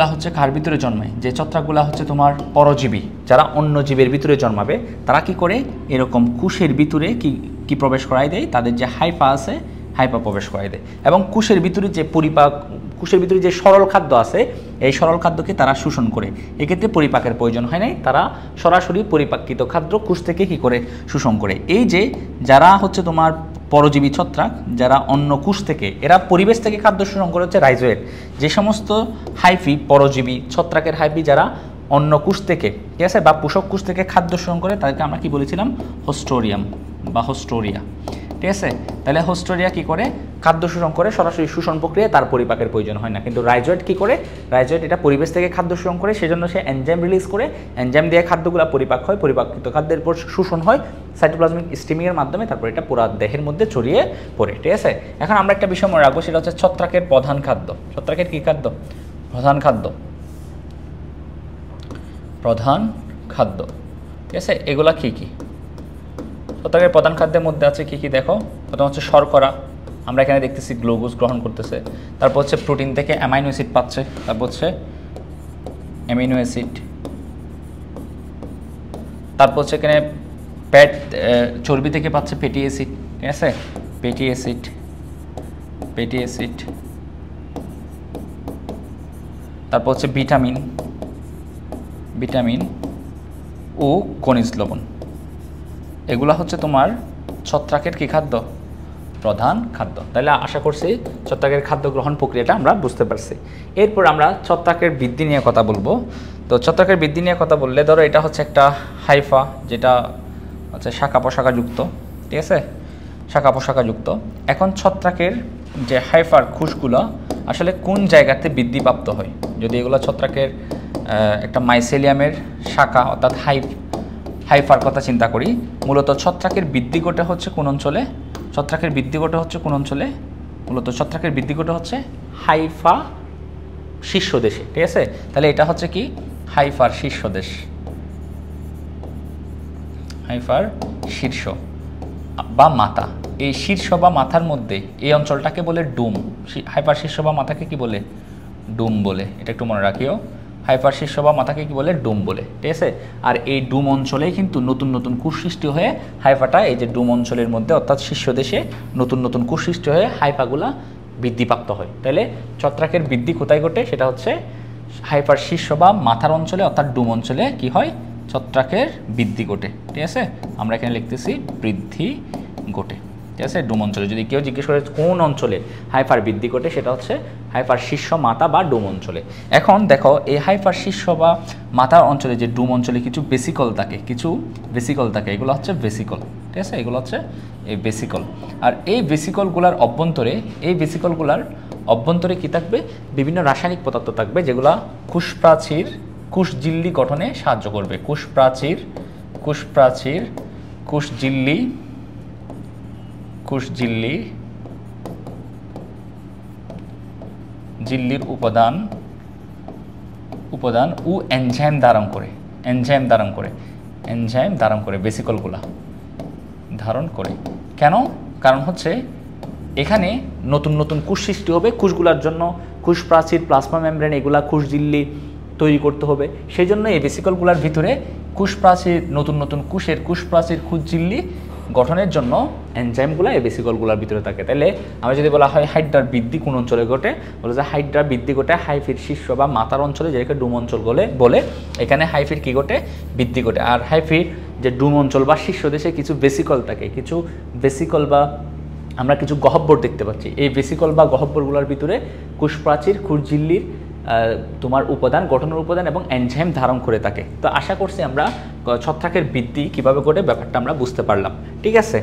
হচ্ছে কার ভিতরে জন্মায়, যে ছত্রাকগুলা হচ্ছে তোমার পরজীবী, যারা অন্য জীবের ভিতরে জন্মাবে, তারা কি করে এরকম কোষের ভিতরে কি প্রবেশ করাই দেয়, তাদের যে হাইফা আছে হাইফা প্রবেশ করাই দেয় এবং কোষের ভিতরে যে সরল খাদ্য আছে, এই সরল খাদ্যকে তারা শোষণ করে। এক্ষেত্রে পরিপাকের প্রয়োজন হয় নাই, তারা সরাসরি পরিপাকৃত খাদ্য কোষ থেকে কি করে শোষণ করে। এই যে যারা হচ্ছে তোমার পরজীবী ছত্রাক, যারা অন্য কোষ থেকে, এরা পরিবেশ থেকে খাদ্য শোষণ করে হচ্ছে রাইজয়েড। যে সমস্ত হাইফি পরজীবী ছত্রাকের হাইফি যারা অন্য কোষ থেকে, ঠিক আছে, বা পোষক কোষ থেকে খাদ্য শোষণ করে, তাদেরকে আমরা কি বলেছিলাম, হোস্টোরিয়াম বা হোস্টোরিয়া, ঠিক আছে। তাহলে হোস্টোরিয়া কি করে, খাদ্য শোষণ করে, সরাসরি শোষণ প্রক্রিয়ায় তার পরিপাকের প্রয়োজন হয় না। কিন্তু রাইজয়েড কি করে, রাইজয়েড এটা পরিবেশ থেকে খাদ্য শোষণ করে, সেজন্য সে এনজাইম রিলিজ করে, এনজাইম দিয়ে খাদ্যগুলো পরিপাক হয়, পরিপাকিত খাদ্যের পর শোষণ হয় সাইটোপ্লাজমিক স্ট্রিমিংয়ের মাধ্যমে, তারপর এটা পুরো দেহের মধ্যে ছড়িয়ে পড়ে, ঠিক আছে। এখন আমরা একটা বিষয় মনে রাখবো, সেটা হচ্ছে ছত্রাকের প্রধান খাদ্য। ছত্রাকের কি খাদ্য, প্রধান খাদ্য, ঠিক আছে। এগুলা কি কি, ছত্রাকের প্রধান খাদ্যের মধ্যে আছে কি কি দেখো। প্রথম হচ্ছে শর্করা, আমরা এখানে দেখতেছি গ্লুকোজ গ্রহণ করতেছে। তারপর হচ্ছে প্রোটিন থেকে অ্যামাইনো অ্যাসিড পাচ্ছে, তারপর হচ্ছে অ্যামিনো অ্যাসিড, তারপর হচ্ছে এখানে চর্বি থেকে পাচ্ছে ফ্যাটি অ্যাসিড, ঠিক আছে, ফ্যাটি অ্যাসিড, তারপর হচ্ছে ভিটামিন ও খনিজ লবণ। এগুলা হচ্ছে তোমার ছত্রাকের কি খাদ্য, প্রধান খাদ্য। তাহলে আশা করছি ছত্রাকের খাদ্য গ্রহণ প্রক্রিয়াটা আমরা বুঝতে পারছি। এরপর আমরা ছত্রাকের বৃদ্ধি নিয়ে কথা বলবো। তো ছত্রাকের বৃদ্ধি নিয়ে কথা বললে ধরো এটা হচ্ছে একটা হাইফা, যেটা হচ্ছে শাখা প্রশাখাযুক্ত, ঠিক আছে, শাখা প্রশাখাযুক্ত। এখন ছত্রাকের যে হাইফার কোষগুলো আসলে কোন জায়গাতে বৃদ্ধিপ্রাপ্ত হয়, যদি এগুলো ছত্রাকের একটা মাইসেলিয়ামের শাখা অর্থাৎ হাইফার কথা চিন্তা করি, মূলত ছত্রাকের বৃদ্ধি ঘটে হচ্ছে কোন অঞ্চলে? ছত্রাকের বৃদ্ধি ঘটে হচ্ছে কোন অঞ্চলে? মূলত ছত্রাকের বৃদ্ধি ঘটে হচ্ছে হাইফা শীর্ষদেশে, ঠিক আছে? তাহলে এটা হচ্ছে কি হাইফার শীর্ষদেশ, হাইফার শীর্ষ বা মাথা। এই শীর্ষ বা মাথার মধ্যে এই অঞ্চলটাকে বলে ডুম। হাইফার শীর্ষ বা মাথাকে কি বলে? ডুম বলে। এটা একটু মনে রাখিও, হাইফার শীর্ষ বা মাথাকে কি বলে? ডুম বলে, ঠিক আছে? আর এই ডুম অঞ্চলেই কিন্তু নতুন নতুন কোষ সৃষ্টি হয়ে হাইফাটা এই যে ডুম অঞ্চলের মধ্যে অর্থাৎ শীর্ষ দেশে নতুন নতুন কোষ সৃষ্টি হয়ে হাইফাগুলা বৃদ্ধিপ্রাপ্ত হয়। তাহলে ছত্রাকের বৃদ্ধি কোথায় ঘটে? সেটা হচ্ছে হাইফার শীর্ষ বা মাথার অঞ্চলে অর্থাৎ ডুম অঞ্চলে কি হয়? ছত্রাকের বৃদ্ধি ঘটে, ঠিক আছে? আমরা এখানে লিখতেছি বৃদ্ধি ঘটে, ঠিক আছে? ডুম অঞ্চলে। যদি কেউ জিজ্ঞেস করে কোন অঞ্চলে হাইফার বৃদ্ধি ঘটে, সেটা হচ্ছে হাইফার শীর্ষ মাথা বা ডুম অঞ্চলে। এখন দেখো এই হাইফার শীর্ষ বা মাথার অঞ্চলে যে ডুম অঞ্চলে কিছু বেসিকল থাকে, এগুলো হচ্ছে বেসিকল, ঠিক আছে? এগুলো হচ্ছে এই বেসিকল। আর এই বেসিকলগুলার অভ্যন্তরে কি থাকবে? বিভিন্ন রাসায়নিক পদার্থ থাকবে যেগুলা কোষপ্রাচীর কোষঝিল্লি গঠনে সাহায্য করবে। কোষঝিল্লির উপাদান ও এনজাইম ধারণ করে বেসিকলগুলা ধারণ করে। কেন? কারণ হচ্ছে এখানে নতুন নতুন কোষ সৃষ্টি হবে, কোষগুলোর জন্য কোষপ্রাচীর, প্লাজমা মেমব্রেন এগুলা কোষঝিল্লি তৈরি করতে হবে। সেই জন্য এই বেসিকলগুলোর ভিতরে কোষপ্রাচীর, নতুন নতুন কোষপ্রাচীর কোষঝিল্লি গঠনের জন্য এনজাইমগুলো এই বেসিকলগুলোর ভিতরে থাকে। তাহলে আমরা যদি বলা হয় হাইড্রার বৃদ্ধি কোন অঞ্চলে ঘটে, বলে যে হাইড্রার বৃদ্ধি ঘটে হাইফির শীর্ষ বা মাথার অঞ্চলে, যেটাকে ডুম অঞ্চল বলে। এখানে হাইফির কি ঘটে? বৃদ্ধি ঘটে। আর হাইফির যে ডুম অঞ্চল বা শীর্ষ দেশে কিছু বেসিকল থাকে, কিছু বেসিকল বা আমরা কিছু গহ্বর দেখতে পাচ্ছি। এই বেসিকল বা গহ্বরগুলোর ভিতরে কোষপ্রাচীর, কোষঝিল্লির তোমার গঠনের উপাদান এবং এনজাইম ধারণ করে থাকে। তো আশা করছি আমরা ছত্রাকের বৃদ্ধি কিভাবে ঘটে ব্যাপারটা আমরা বুঝতে পারলাম, ঠিক আছে?